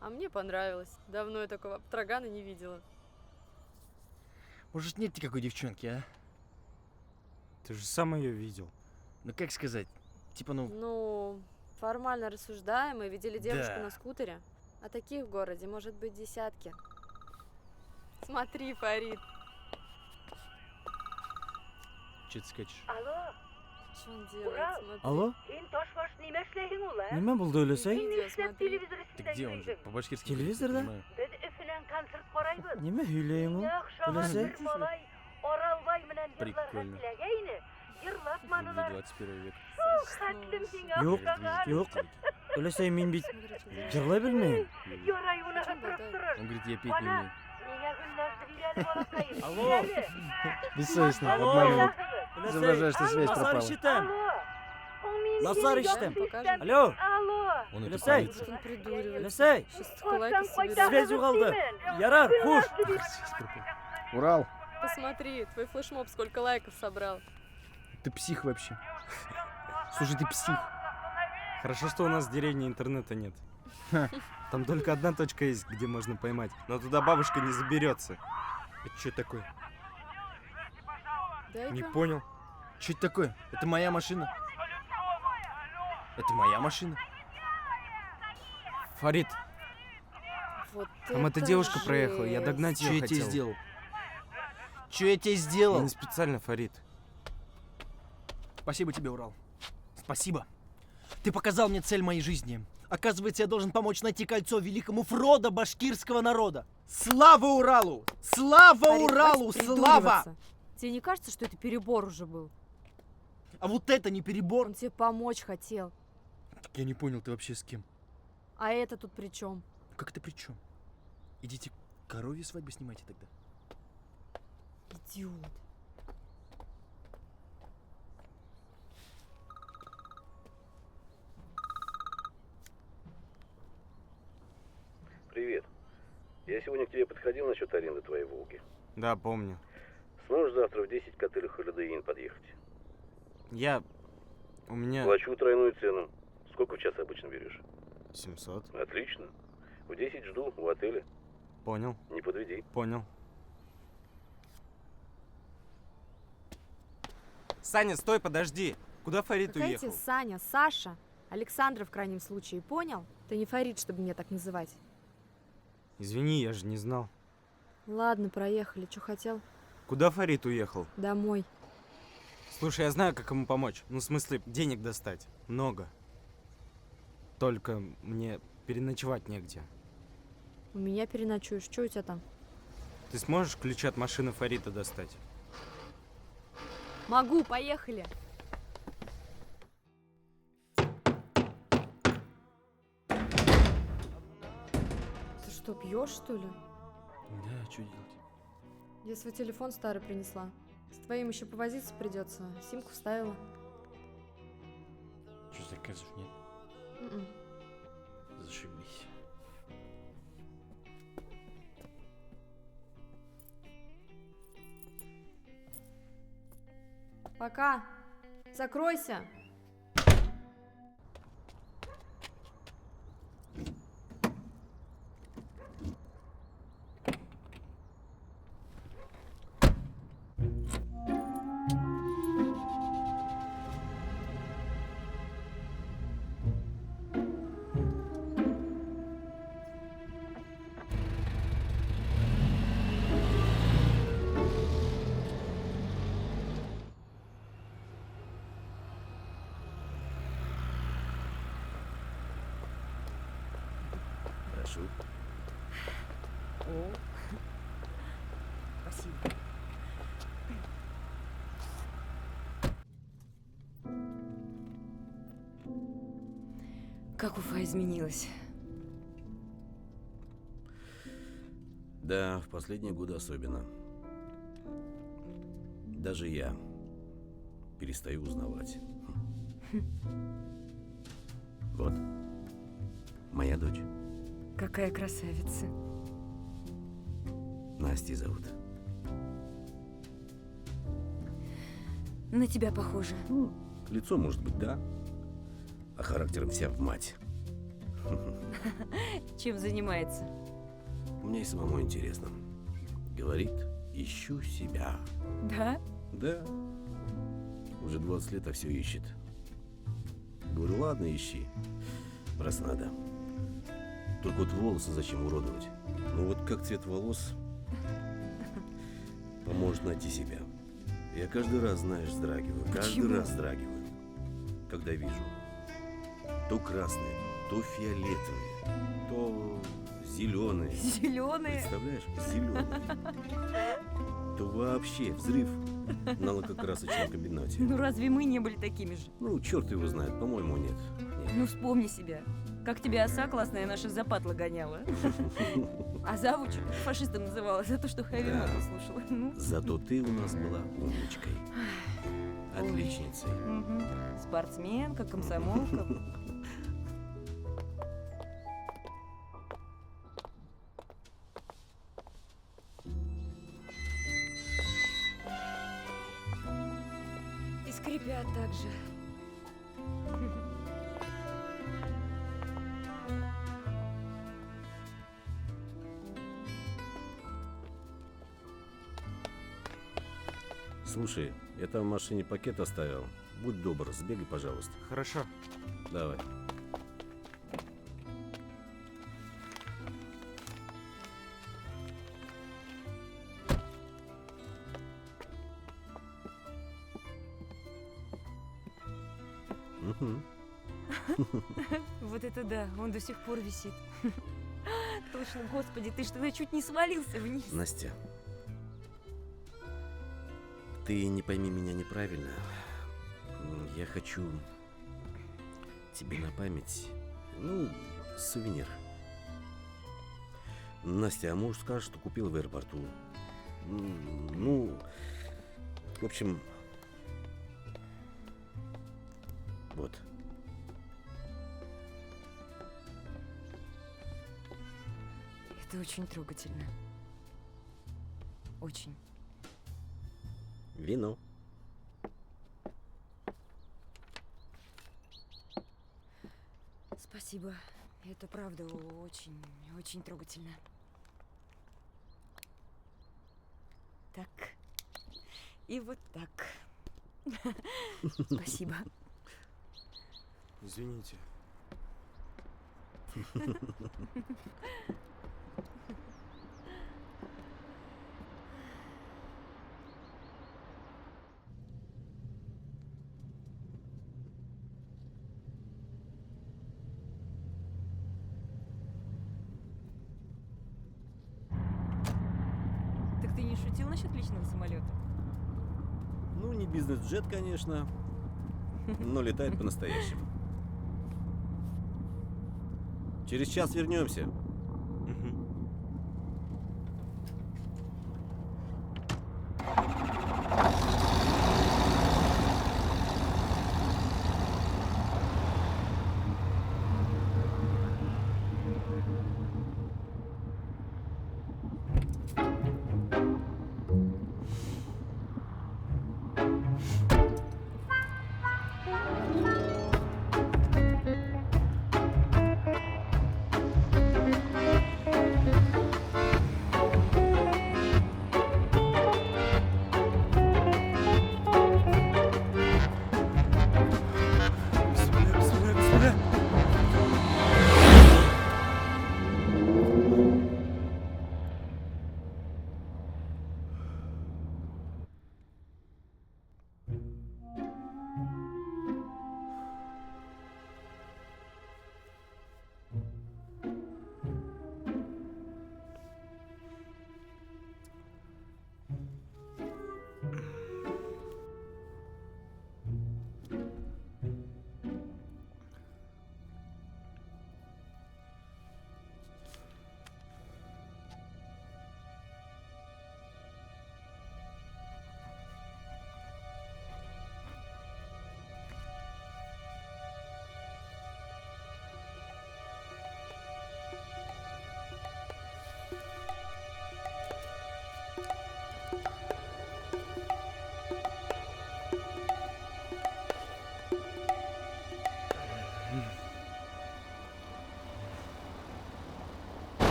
А мне понравилось. Давно я такого трагана не видела. Может, нет никакой девчонки, а? Ты же сам ее видел. Ну, как сказать? Типа, ну... Ну, формально рассуждаем, мы видели девушку Да. на скутере. А таких в городе может быть десятки. Смотри, Фарид. Че ты скачешь? Алло, Что он делает? Урал. Смотри. Алло? сен тош неме эшлейһең ул, а? Неме булды өлесей? Видео смотри. Телевизор Ты где он же? По-башкирски. Телевизорда? понимаю. Без эфенән концерт карайбыз. Неме һөйләйең ул? Яхшы Өләсәй? бер малай Оралбай менән җырларга Прикольно. теләгәйне. Җыр Osmanlılar. 21 век. Katlim seni Yok, Afgan. yok. Өлесей мин бит жырлай белмейм. Yoray onu öpürüp durur. Он говорит, я петь не умею. Niye günlerdir ileri balatayım? Алло. Бессовестно, Алло. обманывает. Өлесей, Изображаешь, что связь Насар пропала. ишетем. Onun Насар için ишетем. göstersen- Алло. Alo. Он это Өлесей. полиция. Он придуривается. Өлесей. Сейчас такой лайк соберет. Связь югалды. Ярар, хуш. Урал, Посмотри, твой флешмоб сколько лайков собрал. ты псих вообще. Слушай, ты псих. Хорошо, что у нас в деревне интернета нет. Там только одна точка есть, где можно поймать. Но туда бабушка не заберется. Это что такое? Дай-ка. Не понял. Что это такое? Это моя машина. Это моя машина. Фарид, Вот там эта девушка проехала, я догнать Что ее я тебе хотел. сделал? Что я тебе Я сделал? не специально, Фарид. Спасибо тебе, Урал. Спасибо. Ты показал мне цель моей жизни. Оказывается, я должен помочь найти кольцо великому Фродо башкирского народа. Слава Уралу! Слава Фарид, Уралу! хватит Слава! придуриваться. Тебе не кажется, что это перебор уже был? А вот это не перебор. Он тебе помочь хотел. Я не понял, ты вообще с кем? А это тут при чем? Как это при чем? Идите коровьи свадьбы снимайте тогда. Идиот. Привет. Я сегодня к тебе подходил насчет аренды твоей «Волги». Да, помню. Сможешь завтра в 10 к отелю Holiday Inn подъехать? У меня... Плачу тройную цену. Сколько в час обычно берешь? 700. Отлично. В 10 жду у отеля. Понял. Не подведи. Понял. Саня, стой, подожди. Куда Фарид Какая уехал? тебе Саня, Саша? Александра в крайнем случае, понял? Ты не Фарид, чтобы меня так называть. Извини, я же не знал. Ладно, проехали. Что хотел? Куда Фарид уехал? Домой. Слушай, я знаю, как ему помочь. Ну, в смысле, денег достать. Много. Только мне переночевать негде. У меня переночуешь. Что у тебя там? Ты сможешь ключи от машины Фарида достать? Могу, поехали. Ты что, пьешь, что ли? Да, что делать? Я свой телефон старый принесла. С твоим еще повозиться придется. Симку вставила. Что, заказов нет? М-м. Зашибись. Пока. Закройся. Прошу. О, спасибо. Как Уфа изменилась. Да, в последние годы особенно. Даже я перестаю узнавать. Вот. Моя дочь. Какая красавица. Настей зовут. На тебя похоже. Лицо, может быть, да. А характером вся в мать. Чем занимается? Мне и самому интересно. Говорит, ищу себя. Да? Да. Уже 20 лет, а все ищет. Говорю, ладно, ищи. Раз надо. Только вот волосы зачем уродовать? Ну вот как цвет волос поможет найти себя. Я каждый раз, знаешь, вздрагиваю. Каждый Почему? раз вздрагиваю. Когда вижу то красные, то фиолетовые, то зеленые. Зеленые? Представляешь? Зеленые. То вообще взрыв На лакокрасочном комбинате. Ну разве мы не были такими же? Ну, черт его знает, по-моему, нет. Ну вспомни себя. Как тебя оса классная наша запатла гоняла. А завуч фашистом называла за то, что хэви метал слушала. Ну. Зато ты у нас была умничкой. Отличницей. Мгм. Спортсменка, комсомолка. И скрипят так же. Слушай, я там в машине пакет оставил. Будь добр, сбегай, пожалуйста. Хорошо. Давай. Угу. Вот это да, он до сих пор висит. Точно, господи, ты что-то чуть не свалился вниз. Настя, ты не пойми меня неправильно. Я хочу тебе на память, ну, сувенир. Настя, а муж скажет, что купил в аэропорту. Ну, в общем, вот. Это очень трогательно. Очень. Вино. Спасибо. Это правда очень, очень трогательно. Так. И вот так. Спасибо. Извините. Так ты не шутил насчет личного самолета? Ну, не бизнес-джет, конечно, но летает по-настоящему. Через час вернемся.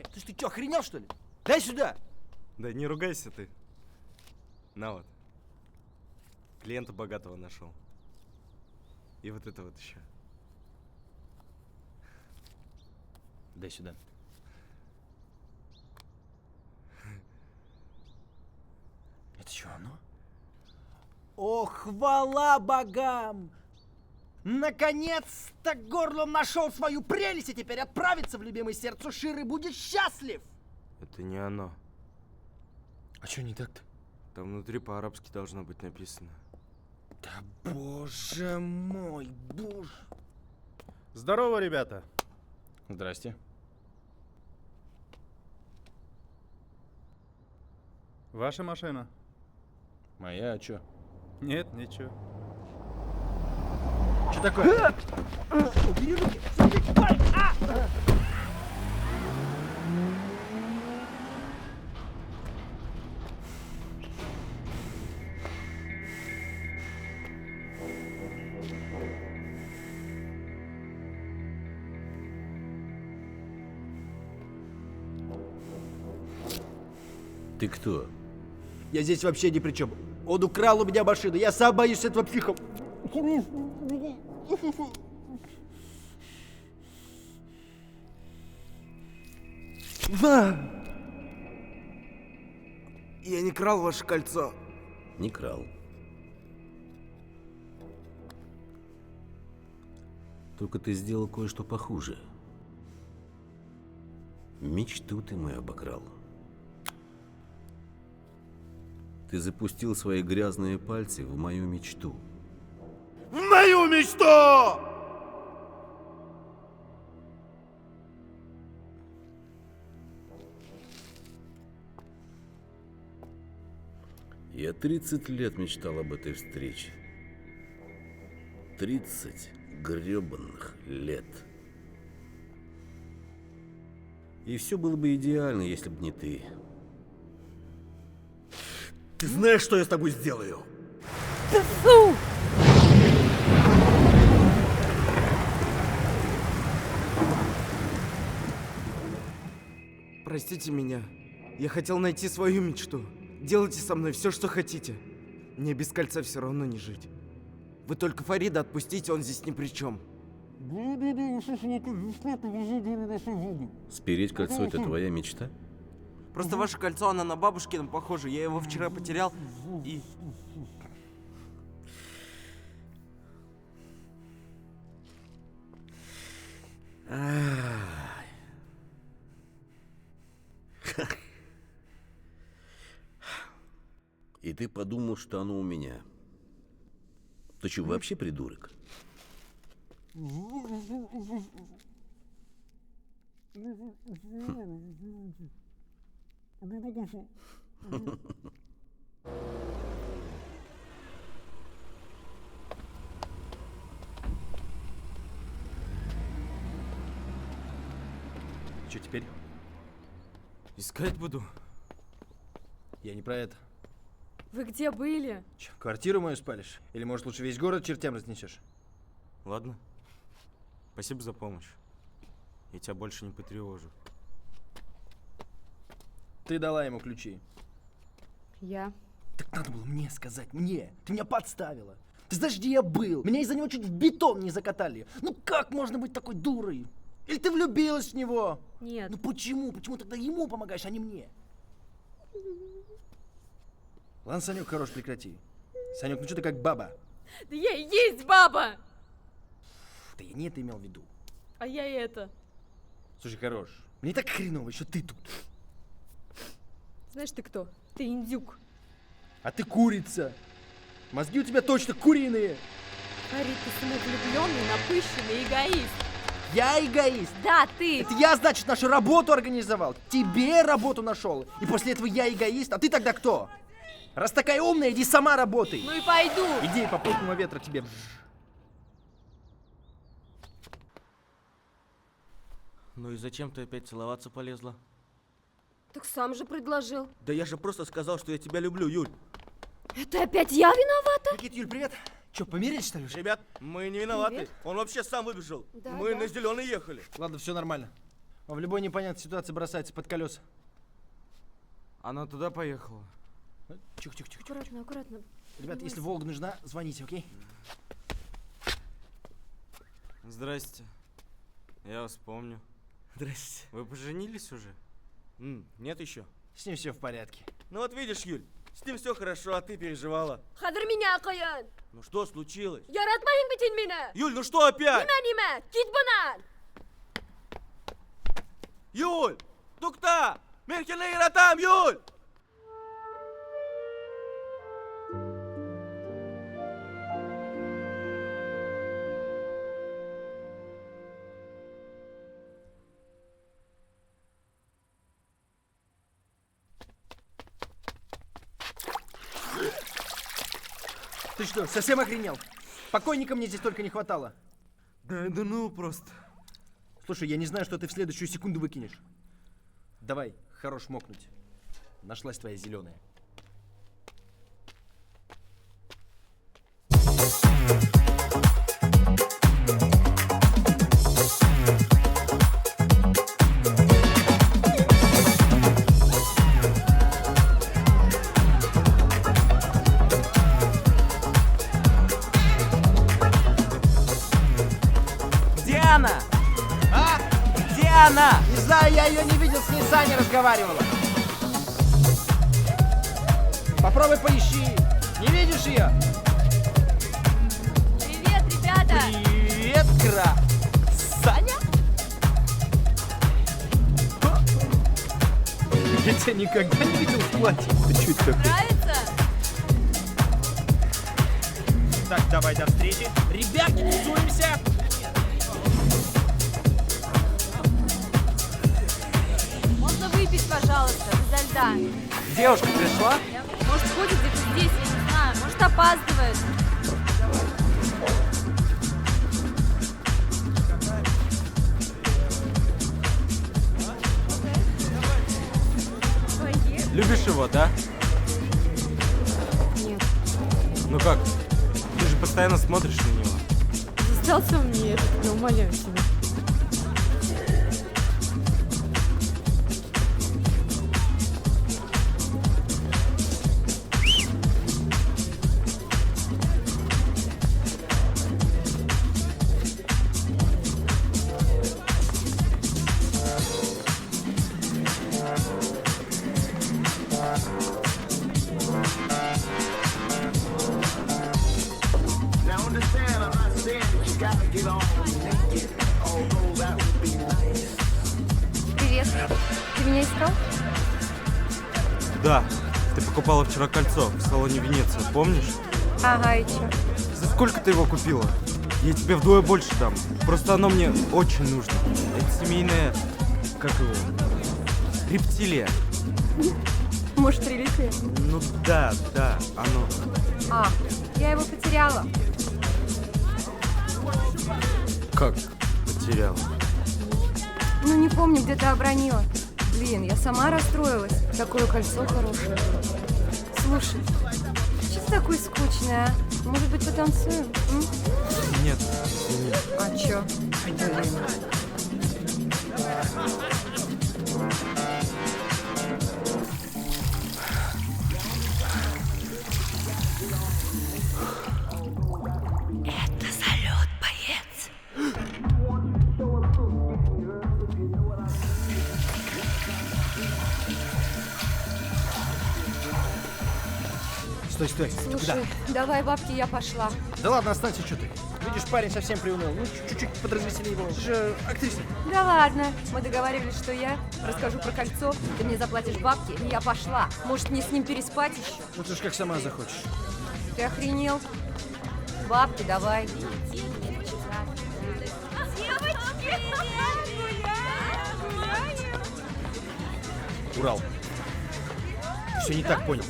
Ты что, охренел, что ли? Дай сюда! Да не ругайся ты. На вот. Клиента богатого нашел. И вот это вот еще. Дай сюда. Это что, оно? О, хвала богам! Наконец-то горлом нашел свою прелесть и теперь отправится в любимое сердце Ширы и будет счастлив! Это не оно. А что не так-то? Там внутри по-арабски должно быть написано. Да боже мой, боже. Здорово, ребята. Здрасте. Ваша машина? Моя, а чё? Нет, ничего. Что такое? Убери руки! Стой! Ты кто? Я здесь вообще ни при чем. Он украл у меня машину. Я сам боюсь этого психа. Я не крал ваше кольцо. Не крал. Только ты сделал кое-что похуже. Мечту ты мою обокрал. Ты запустил свои грязные пальцы в мою мечту. В мою мечту! Я 30 лет мечтал об этой встрече. 30 гребанных лет. И все было бы идеально, если бы не ты. Ты знаешь, что я с тобой сделаю? Фу! Простите меня. Я хотел найти свою мечту. Делайте со мной все, что хотите. Мне без кольца все равно не жить. Вы только Фарида отпустите, он здесь ни при чем. Спереть кольцо — это твоя мечта? Просто ваше кольцо, оно на бабушкино похоже. Я его вчера потерял и... И ты подумал, что оно у меня. Ты что, вообще придурок? Что теперь? Искать буду. Я не про это. Вы где были? Че, квартиру мою спалишь? Или, может, лучше весь город чертям разнесешь? Ладно. Спасибо за помощь. Я тебя больше не потревожу. Ты дала ему ключи. Я. Так надо было мне сказать, мне. Ты меня подставила. Ты знаешь, где я был? Меня из-за него чуть в бетон не закатали. Ну как можно быть такой дурой? Или ты влюбилась в него? Нет. Ну почему? Почему тогда ему помогаешь, а не мне? Ладно, Санек, хорош, прекрати. Санек, ну что ты как баба? Да я и есть баба! Да я не это имел в виду. А я и это. Слушай, хорош. Мне так хреново, что ты тут. Знаешь ты кто? Ты индюк. А ты курица. Мозги у тебя точно куриные. Фарид, ты самовлюбленный, напыщенный эгоист. Я эгоист. Да, ты. Это я, значит, нашу работу организовал. Тебе работу нашел. И после этого я эгоист. А ты тогда кто? Раз такая умная, иди сама работай. Ну и пойду. Иди, попутного ветра тебе. Ну и зачем ты опять целоваться полезла? Так сам же предложил. Да я же просто сказал, что я тебя люблю, Юль. Это опять я виновата? Никит, Юль, привет. Че, помирились, что ли? Ребят, мы не виноваты. Привет. Он вообще сам выбежал. Да, мы да. на зеленый ехали. Ладно, все нормально. А в любой непонятной ситуации бросается под колеса. Она туда поехала. Тихо-тихо-тихо. Аккуратно, аккуратно. Ребята, если Волга нужна, звоните, окей? Здрасте. Я вас помню. Здрасте. Вы поженились уже? Нет еще. С ним все в порядке. Ну вот видишь, Юль, с ним все хорошо, а ты переживала. Хадр меня, Каян! Ну что случилось? Яратмайын бит сен мені! Юль, ну что опять? Неме, кит бұнан! Юль, тукта! Мен сені яратам, Юль! Ты что, совсем охренел? Покойника мне здесь только не хватало. Да ну просто. Слушай, я не знаю, что ты в следующую секунду выкинешь. Давай, хорош мокнуть. Нашлась твоя зеленая. Где она? А? Где она? Не знаю, я ее не видел, с ней Саня разговаривала. Попробуй поищи. Не видишь ее? Привет, ребята! Привет, Кра. Саня? Я тебя никогда не видел в платье. Ты что это такое? Нравится? Так, давай до встречи. Ребятки, тусуемся. Можно выпить, пожалуйста, изо льда. Девушка пришла? Может, ходит где-то здесь, я не знаю. Может, опаздывает. Любишь его, да? Нет. Ну как? Ты же постоянно смотришь на него. Сдался мне этот, я умоляю тебя. Привет. Ты меня искал? Да. Ты покупала вчера кольцо в салоне Венеция, помнишь? Ага, и чё? За сколько ты его купила? Я тебе вдвое больше дам. Просто оно мне очень нужно. Это семейное... Как его? Рептилия. Может, реликвия? Ну да, оно. А, я его потеряла. Как потеряла? Ну, не помню, где-то обронила. Блин, я сама расстроилась. Такое кольцо хорошее. Слушай, что ты такой скучный, а? Может быть, потанцуем? М? Нет, извини. А чё? Это салют, боец. Стой, стой. Ты куда? Слушай, давай, бабки, я пошла. Да ладно, останься, что ты. Видишь, парень совсем приуныл. Ну, чуть-чуть подразвесели его. Ты же актриса. Да ладно, мы договаривались, что я расскажу про кольцо, ты мне заплатишь бабки, и я пошла. Может, мне с ним переспать еще? Ну ты ж как сама захочешь. Ты охренел? Бабки давай. Урал. Ты все не так понял.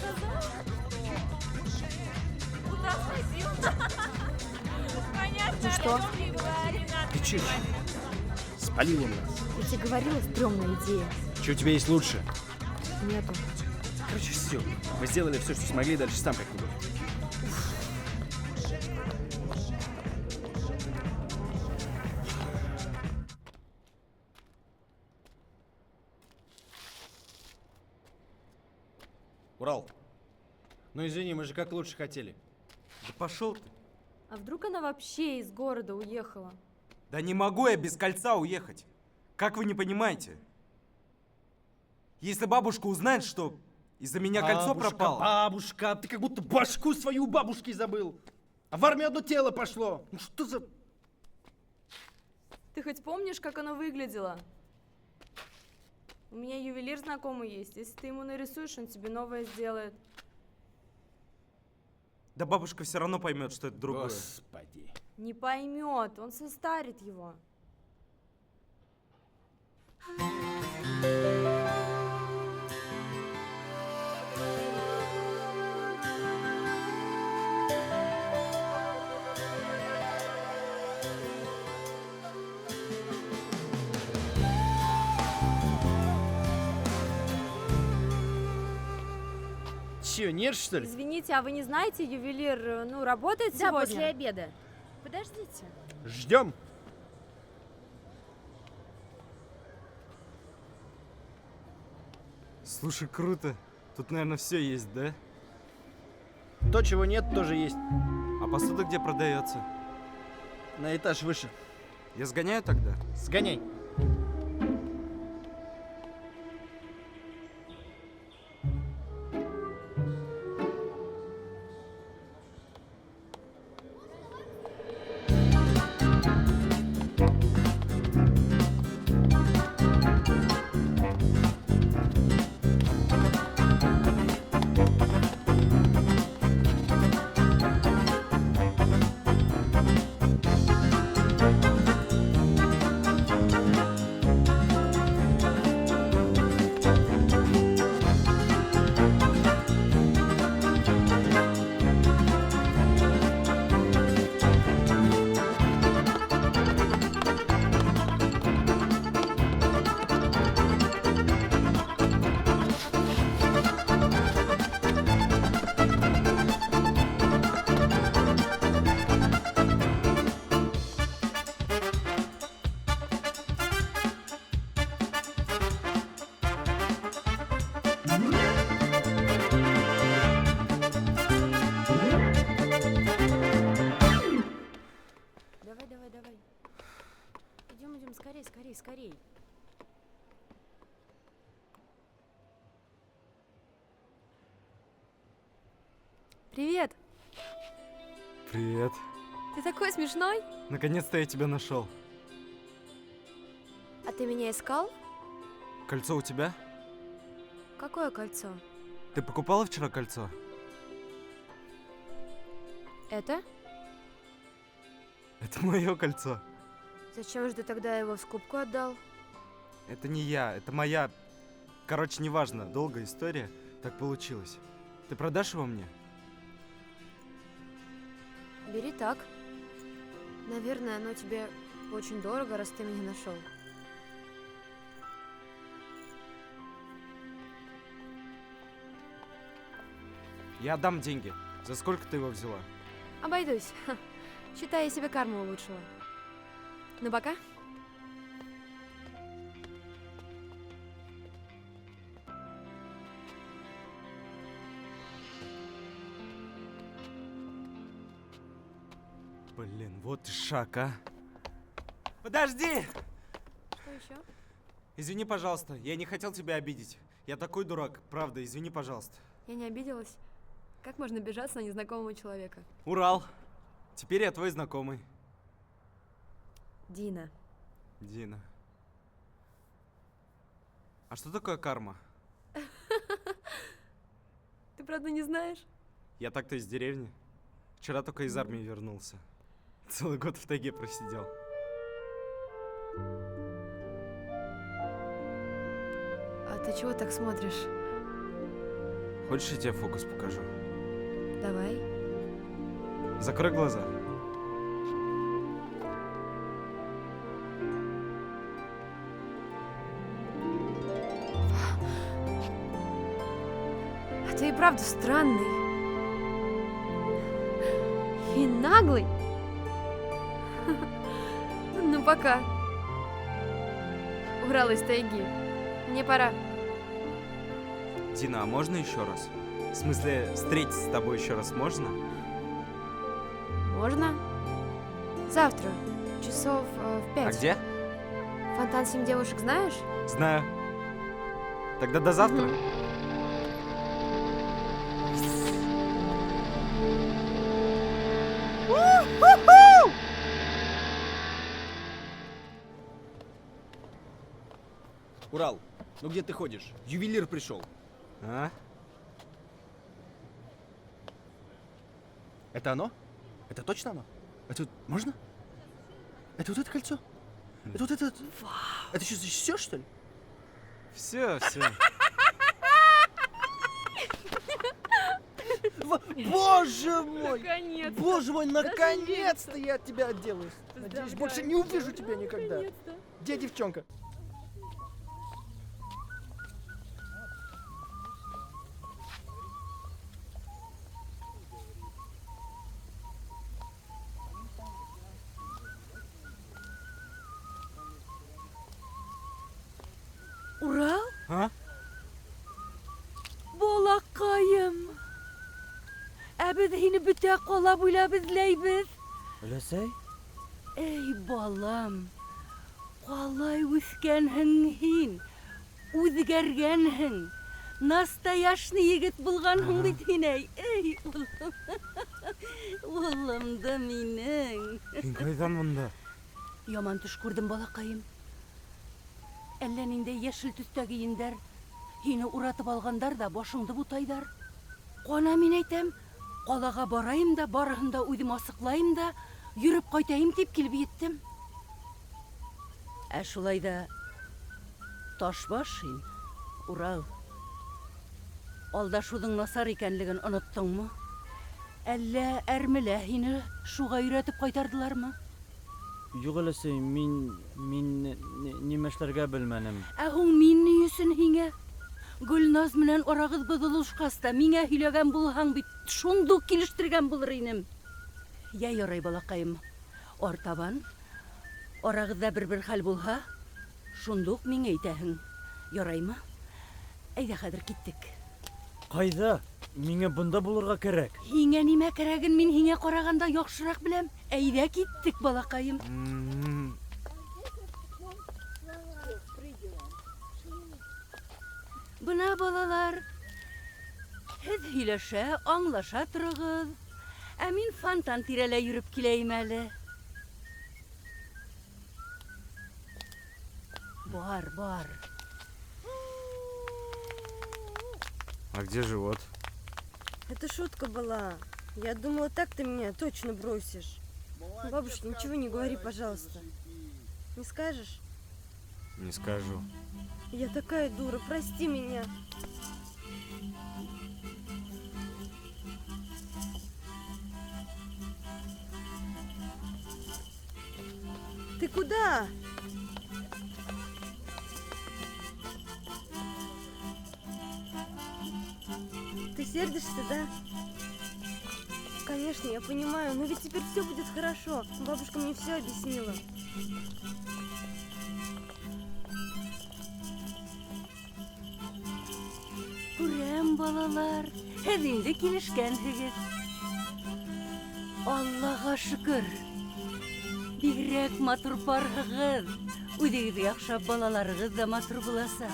Ну что? Ты че? Спалила нас. Я тебе говорила, стрёмная идея. Че у тебя есть лучше? Нету. Короче, все. Мы сделали все, что смогли, дальше сам как-нибудь. Урал, ну извини, мы же как лучше хотели. Да пошел ты. А вдруг она вообще из города уехала? Да не могу я без кольца уехать. Как вы не понимаете? Если бабушка узнает, что из-за меня кольцо пропало... Бабушка, ты как будто башку свою у бабушки забыл. А в армию одно тело пошло. Ну что за... Ты хоть помнишь, как оно выглядело? У меня ювелир знакомый есть. Если ты ему нарисуешь, он тебе новое сделает. Да бабушка все равно поймет, что это другое. Господи. Не поймет, он состарит его. Че, нет, что ли? Извините, а вы не знаете, ювелир, ну, работает Да, сегодня? после обеда. Подождите. Ждем. Слушай, круто. Тут, наверное, все есть, да? То, чего нет, тоже есть. А посуда где продается? На этаж выше. Я сгоняю тогда? Сгоняй. Давай. Идем, скорей. Привет! Привет. Ты такой смешной? Наконец-то я тебя нашел. А ты меня искал? Кольцо у тебя? Какое кольцо? Ты покупала вчера кольцо? Это? Это мое кольцо. Зачем же ты тогда его в скупку отдал? Это не я, это моя... Короче, неважно, долгая история. Так получилось. Ты продашь его мне? Бери так. Наверное, оно тебе очень дорого, раз ты меня нашел. Я отдам деньги. За сколько ты его взяла? Обойдусь. Ха. Считай, я себе карму улучшила. Ну, пока. Блин, вот и шаг, а. Подожди! Что еще? Извини, пожалуйста, я не хотел тебя обидеть. Я такой дурак, правда, извини, пожалуйста. Я не обиделась. Как можно обижаться на незнакомого человека? Урал, теперь я твой знакомый. Дина. Дина. А что такое карма? Ты правда не знаешь? Я так-то из деревни. Вчера только из армии вернулся. Целый год в тайге просидел. А ты чего так смотришь? Хочешь, я тебе фокус покажу? Давай. Закрой глаза. А ты и правда странный. И наглый. Ну, пока. Урал из тайги. Мне пора. Дина, а можно еще раз? В смысле, встретиться с тобой еще раз можно? Можно? Завтра, часов в 5. А где? Фонтан 7 девушек знаешь? Знаю. Тогда до завтра. Урал, ну где ты ходишь? Ювелир пришел. А? Это оно? Это точно оно? Это можно? Это вот это кольцо? Это вот это... Это что, все, что ли? Все. Боже мой! Наконец-то! Боже мой, Даже наконец-то я от тебя отделаюсь. Надеюсь, больше не увижу тебя никогда. Наконец-то. Где девчонка? Урал? А? Балакайым. Ә без һине бөтә кала буйлап эзләйбез. Өләсәй? Эй, балам. Калай үскәнһең һин. Үзгәргәнһең. Настояшный егет булганһың бит һин, әй. Эй, улым. Улым да минең. Һин кайдан монда? Яман төш күрдем, балакаем. Әллә нинди яшел төстә киендәр. Һине уратып алгандар да башыңды бутайдар. Кана мин әйтәм, калага барайым да, барыһын да үҙем асыҡлайым да, йөрөп ҡайтайым тип килеп еттем. Ә шулай да Ташбаш һин, Урал. Алдашыуҙың насар икәнлеген оноттоңмо? Әллә әрмелә һине шуға өйрәтеп ҡайтардылармы? Юк, өләсәй, мин нимә эшләргә белмәнем. Ә һуң мин ни өсөн һиңә? Гөлназ менән арағыҙ боҙолошҡас та миңә һөйләгән булһаң бит, шундуҡ килештергән булыр инем. Я ярай, балаҡайым. Артабан, арағыҙҙа бер хәл булһа, шундуҡ миңә әйтәһең. Яраймы? Әйҙә хәҙер киттек. Ҡайҙа? Миңә бында булырға кәрәк. Һиңә нимә кәрәген мин һиңә ҡарағанда яҡшыраҡ беләм. Әйҙә киттек, балаҡайым. Бына, балалар, һеҙ һөйләшә, аңлаша торығыҙ. Ә мин фонтан тирәләй йөрөп киләйем әле. Бар. А где живот? Это шутка была. Я думала, так ты меня точно бросишь. Бабушке ничего не говори, пожалуйста. Не скажешь? Не скажу. Я такая дура, прости меня. Ты куда? Ты сердишься, да? Конечно, я понимаю, но ведь теперь все будет хорошо. Бабушка мне все объяснила. Күрәм, балалар, һеҙ инде килешкәнһегеҙ. Аллаға шөкөр. Бигерәк матур барһығыҙ. Үҙегеҙгә оҡшап балаларығыҙ да матур буласаҡ.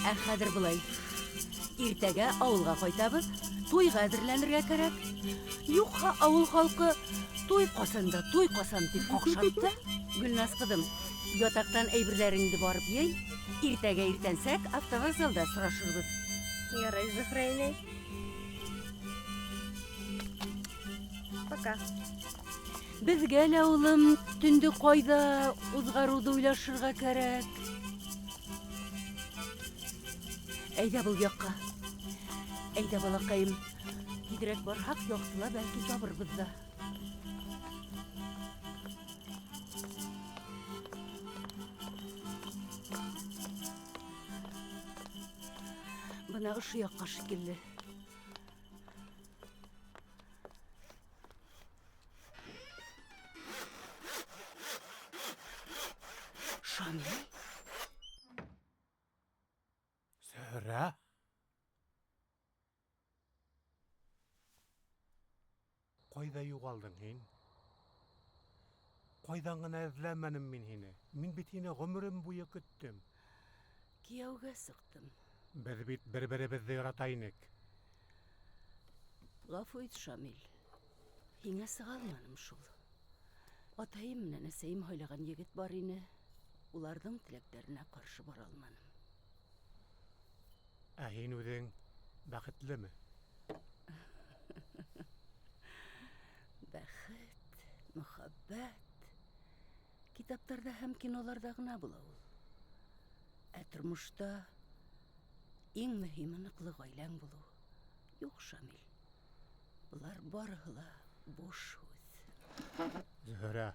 Ә хәҙер былай. Иртәгә ауылға ҡайтабыҙ, туйға әҙерләнергә кәрәк. Юҡһа ауыл халҡы туй ҡасан тип ҡаҡшатты. Гөлназ ҡыҙым, ятаҡтан әйберҙәреңде барып йый, иртәгә иртәнсәк автовокзалда сорашырбыҙ. Ярай, Зөһрә инәй. Пока. Беҙгә лә, улым, төндө ҡайҙа уҙғарыуҙы уйлашырға кәрәк. Әйҙә был яҡҡа. Әйҙә, балаҡайым. Тиҙерәк барһаҡ, яҡтыла бәлки табырбыҙ да. Бына ошо яҡҡа шикелле. Шамил? Қайда юғалдың һин? Қайдан ғына эзләмәнем мин һине? Мин бит һине ғүмерем буе көттем. Кияугә сыктым. Без бит бер-беребезне ярата инек. Гафу ит, Шамил. Һиңә сыга алманым шул. Атайым менән әсәйем һайлаган егет бар ине. Уларның теләкләренә каршы бара алманым. Ә һин үзең бәхетлеме? Бәхет, мөхәббәт китаптарда һәм киноларда гына була ул. Ә тормышта иң мөһиме ныклы гаиләң булу. Юк, Шамил. Булар барыһы ла буш һүз. Зөһрә.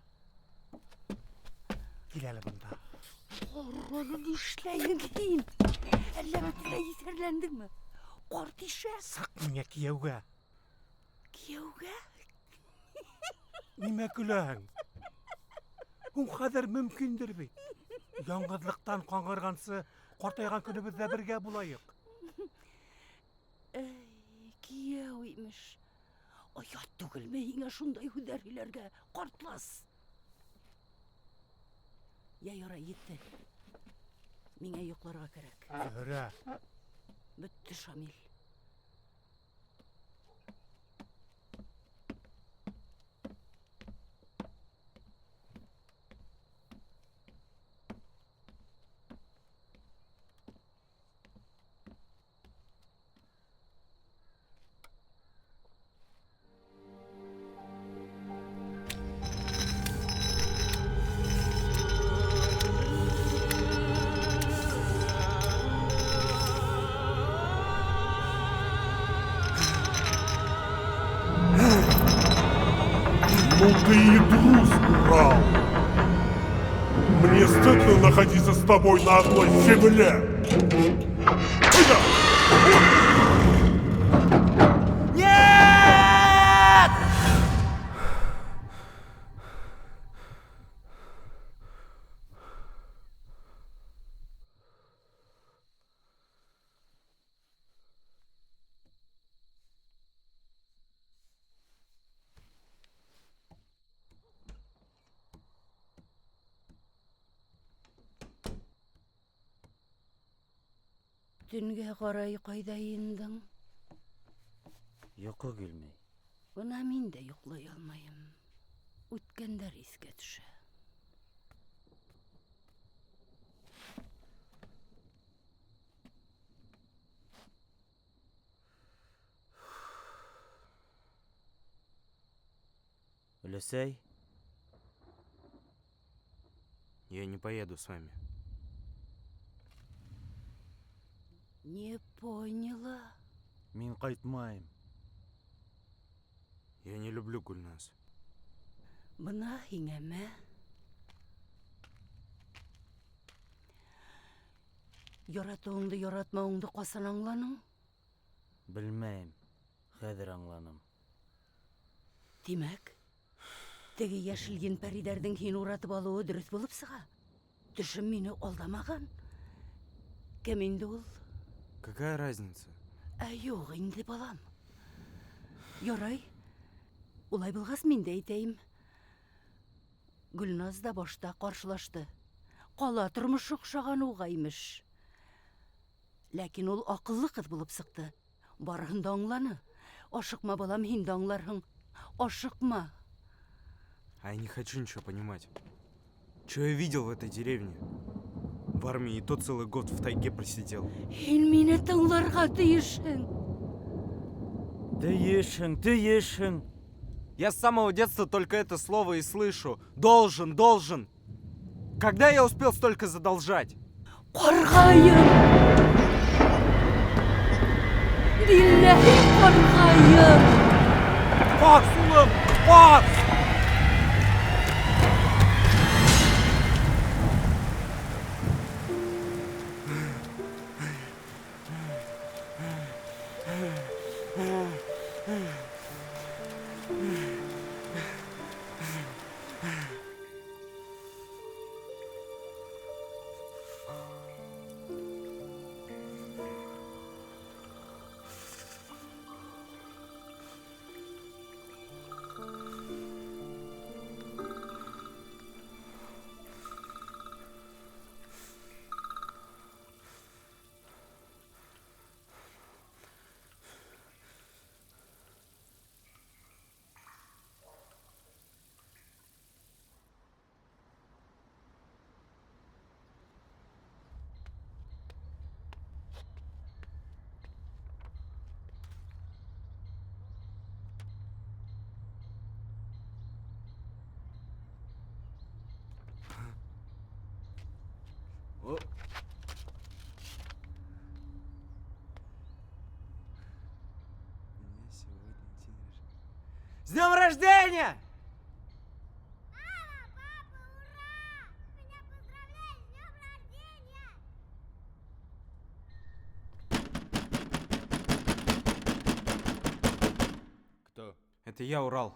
Кил әле бында. Аны нишләйһең һин? Әллә бөтенләй исәрләндеңме? Карт ишә. Сак миңа кияүгә. Кияүгә? Нимә көләһең? Ул хәзер мөмкиндер бит. Яңғыҙлыҡтан ҡаңғырғансы, ҡартайған көнөбөҙҙә бергә булайыҡ. Кияү имеш. Оят түгелме һиңә шундай һүҙҙәр һөйләргә, ҡартлас? Ярай, етте. Миңә йоҡларға кәрәк. Зөһрә. Бөттө, Шамил. Ну ты и трус, Урал! Мне стыдно находиться с тобой на одной земле! Нет! Төнгә ҡарай ҡайҙа индең? Йоҡо килмәй. Бына мин дә йоҡлай алмайым. Үткәндәр иҫкә төшә. Өләсәй, Я не поеду с вами. Не поняла. мин ҡайтмайым. Я не люблю Гульназ. Бына һиңәме? Яратыуыңды, яратмауыңды ҡасан аңланың? Белмәйем. Хәҙер аңланым. Тимәк, теге йәшел ен-пәриләрҙең һин уратып алыуы дөрөҫ булып сыға. Төшөм мине алдамаған. Кем инде ул? Какая разница? Юҡ инде, балам. Ярай. Улай булғас, мин дә әйтәйем. Гөлназ да башта ҡаршылашты. Ҡала тормошы оҡшаған уға имеш. Ләкин ул аҡыллы ҡыҙ булып сыҡты. Барыһын да аңланы. Ашыҡма, балам, һин дә аңларһың. Ашыҡма. А я не хочу ничего понимать. Что я видел в этой деревне? В армии и то целый год в тайге просидел. Һин мине тыңларға тейешһең. Тейешһең. Я с самого детства только это слово и слышу. Должен, должен. Когда я успел столько задолжать? Ҡарғайым! Билләһи ҡарғайым! Факс, улым! Факс! С днем рождения! Кто? Это я, Урал.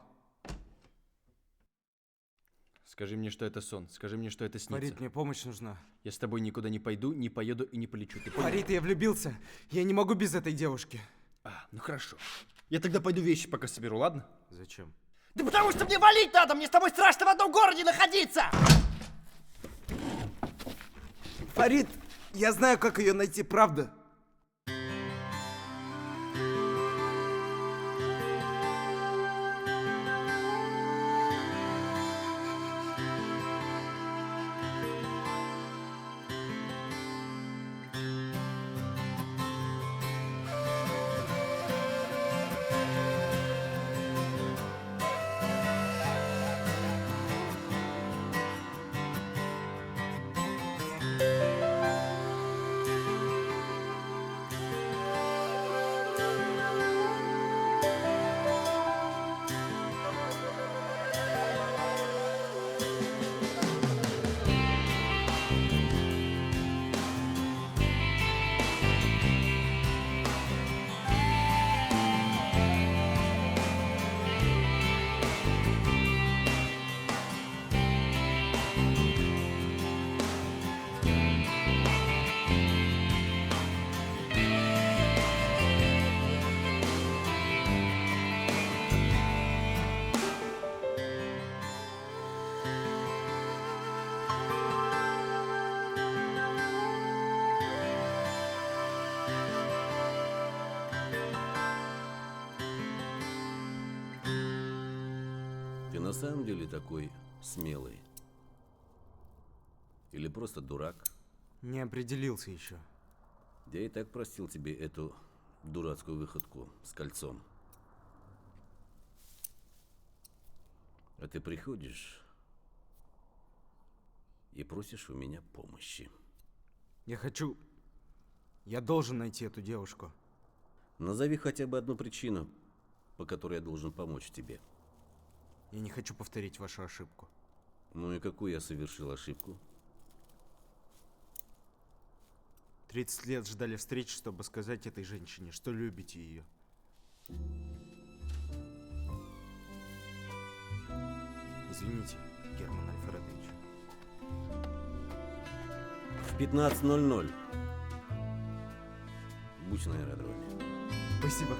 Скажи мне, что это сон. Скажи мне, что это снится. Фарид, мне помощь нужна. Я с тобой никуда не пойду, не поеду и не полечу. Ты понял? Фарид, я влюбился. Я не могу без этой девушки. Ну хорошо. Я тогда пойду вещи пока соберу, ладно? Зачем? Да потому что мне валить надо, мне с тобой страшно в одном городе находиться! Фарид, я знаю, как ее найти, правда. Ты на самом деле такой смелый? Или просто дурак? Не определился еще. Я и так простил тебе эту дурацкую выходку с кольцом. А ты приходишь и просишь у меня помощи. Я должен найти эту девушку. Назови хотя бы одну причину, по которой я должен помочь тебе. Я не хочу повторить вашу ошибку. Ну и какую я совершил ошибку? 30 лет ждали встречи, чтобы сказать этой женщине, что любите ее. Извините, Герман Альфредович. В 15:00. Будь на аэродроме. Спасибо.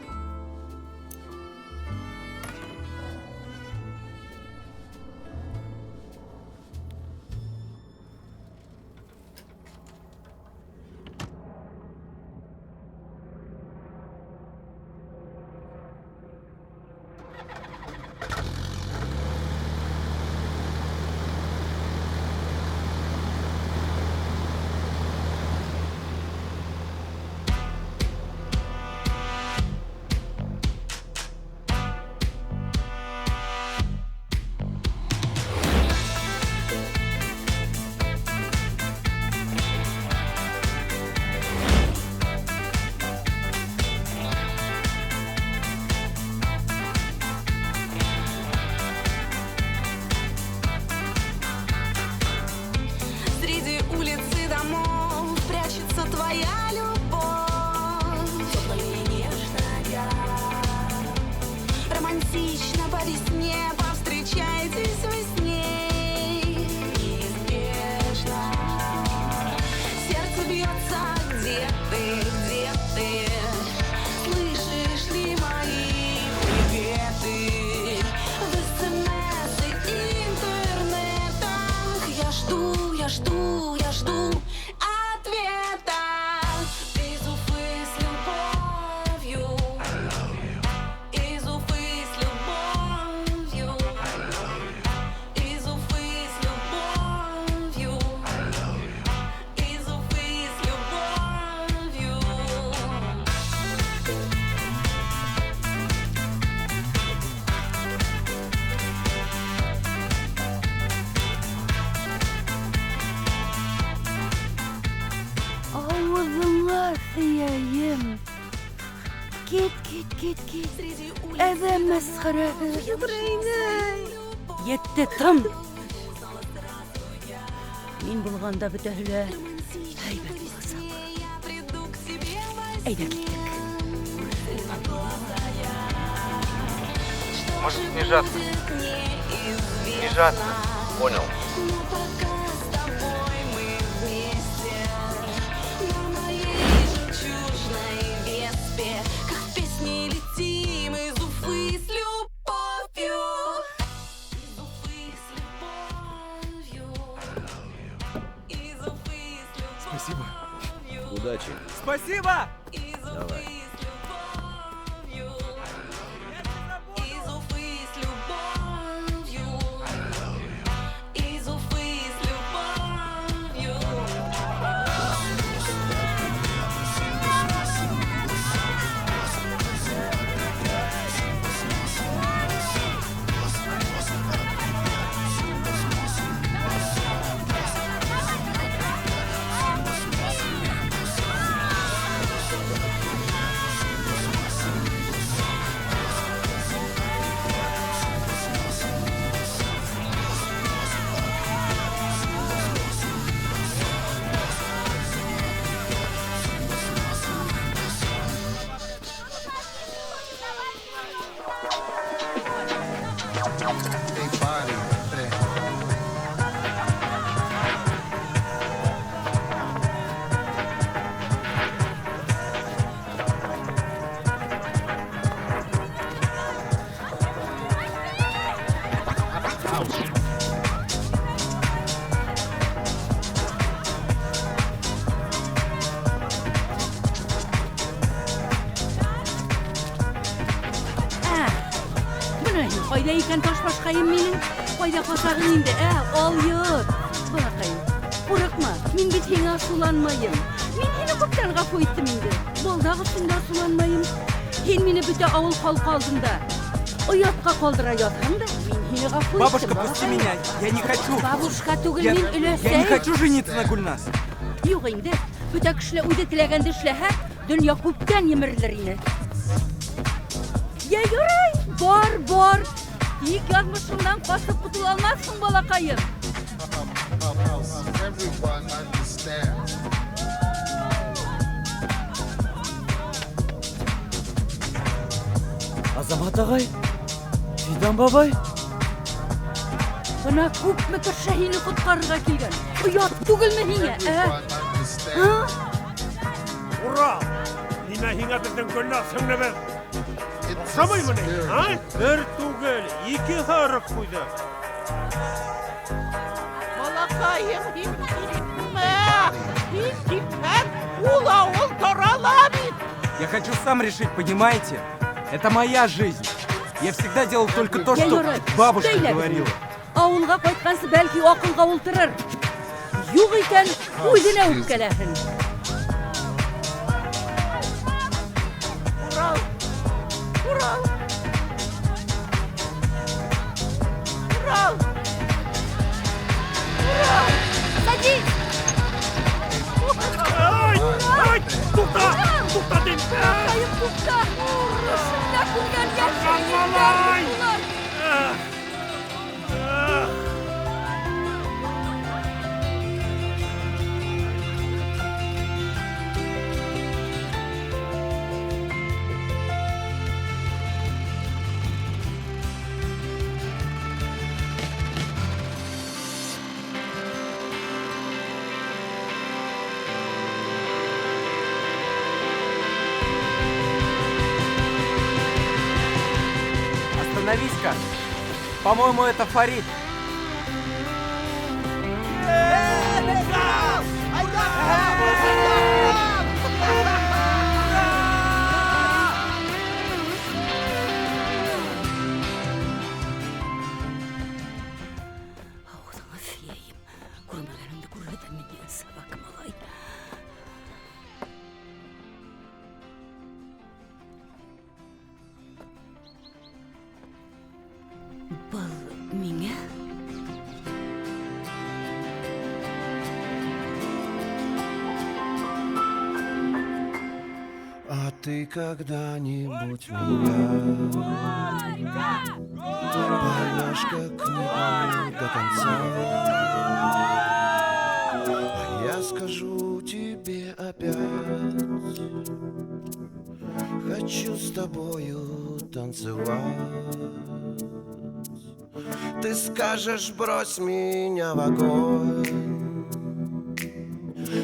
Я жду ответа. Из Уфы с любовью. Из Уфы с любовью. Из Уфы с любовью. Из Уфы с любовью. Авызыңа сыяйым. Кет. Әҙәм мәсхәрәһе. Етте, тым. Мин булғанда бөтәһе лә һәйбәт буласаҡ. Әйҙә киттек. Может снижаться. Снижаться. Понял. Спасибо. Удачи. Спасибо! Давай. Ҡайҙа икән таш башҡайым минең? Ҡайҙа ҡасағың инде, алйыр. Балаҡайым, ҡурыҡма, мин бит һиңә асыуланмайым. Мин һине күптән ғәфү иттем инде. Балдаҡ өсөн дә асыуланмайым. Һин мине бөтә ауыл халҡы алдында оятҡа ҡалдыра ятһаң да, мин һине ғәфү иттем. Бабушка, пусти меня. Я не хочу. Бабушка түгел, мин өләсәй. Я не хочу жениться на Гульнас. Юҡ инде, бөтә кешеләр үҙе теләгәнде эшләһә, донъя күптән емерелер ине. Я ярай, бар. Тик яҙмышыңдан ҡасып ҡотола алмаҫһың, балаҡайым. Азамат ағай, Фидан бабай. Бына күпме кеше һине ҡотҡарырға килгән. Оят түгелме һиңә, Урал! Нимә һиңә беҙҙең Гөлназ һеңлебеҙ? Оҡшамаймы ни? Бер түгел, 2 һырыҡ ҡуйҙы. Балаҡайым, һин килмә! Һин китһәң, ул ауыл тарала бит! Я хочу сам решить, понимаете? Это моя жизнь. Я всегда делал только то, что бабушка говорила. Ауылға ҡайтҡансы бәлки аҡылға ултырыр. Юҡ икән, үҙенә үпкәләһен. Урал! Садись! Ай! Туҡта! Туҡта тим! Балаҡайым, туҡта! Ошонда күргән Ҡанмалай! Остановись-ка. По-моему, это Фарид. Ауылыңа сыйайым. Күрмәгәнеңде күрһәтәм мин, сабак малай. Был миңә? ты когда-нибудь меня поймешь как-нибудь до конца. А я скажу тебе опять, хочу с тобою танцевать. Ты скажешь, брось меня в огонь,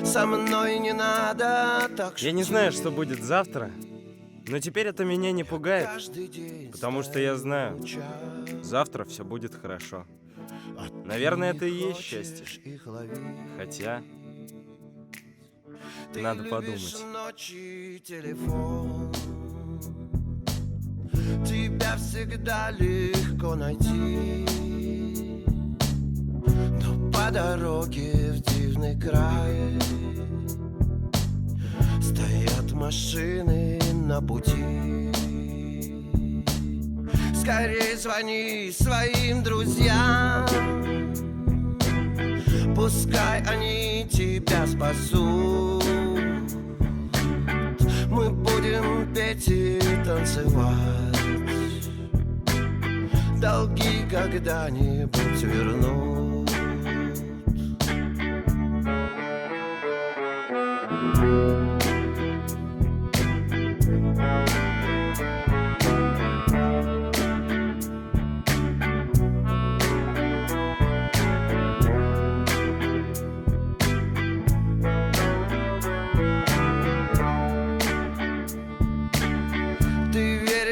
со мной не надо так. Я не знаю, что будет завтра, но теперь это меня не пугает, потому что я знаю, завтра все будет хорошо. Наверное, это и есть счастье. Хотя, надо подумать. Ночи телефон, тебя всегда легко найти, но по дороге в дивный край стоят машины на пути. Скорей звони своим друзьям, пускай они тебя спасут. Мы будем петь и танцевать, долги когда-нибудь вернут.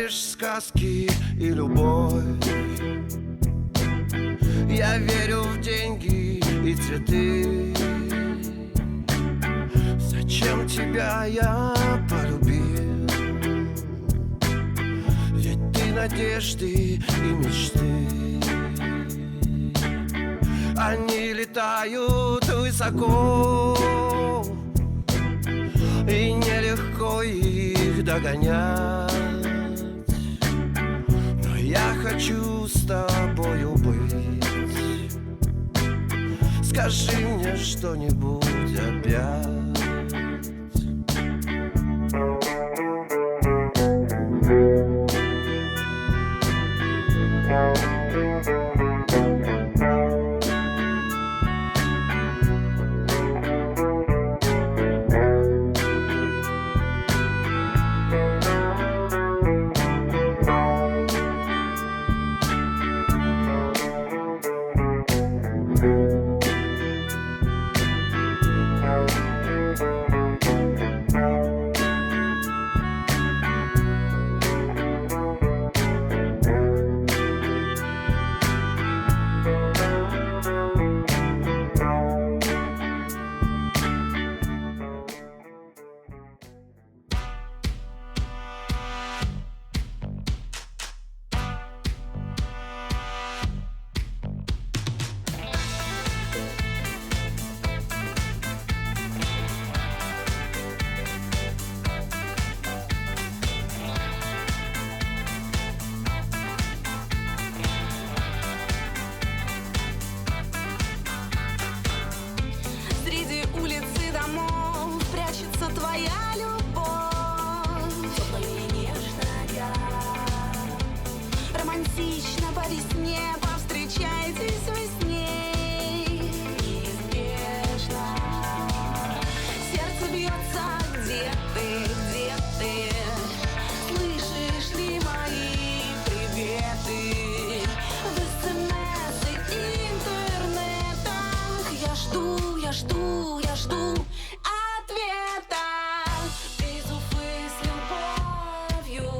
Сказки и любовь, я верю в деньги и цветы. Зачем тебя я полюбил? Ведь ты надежды и мечты. Они летают высоко, и нелегко их догонять. Я хочу с тобою быть. Скажи мне что-нибудь опять. Я жду ответа из Уфы с любовью,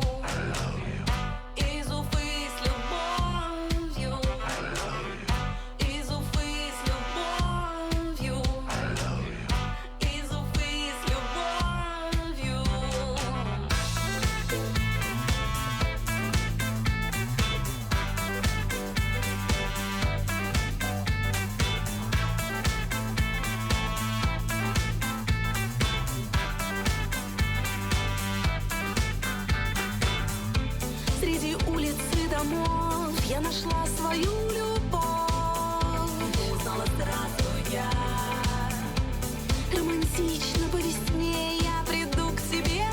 из Уфы с любовью, из Уфы с любовью, из Уфы с любовью. Среди улиц и домов я нашла свою любовь. Узнала сразу я. Романтично по весне я приду к тебе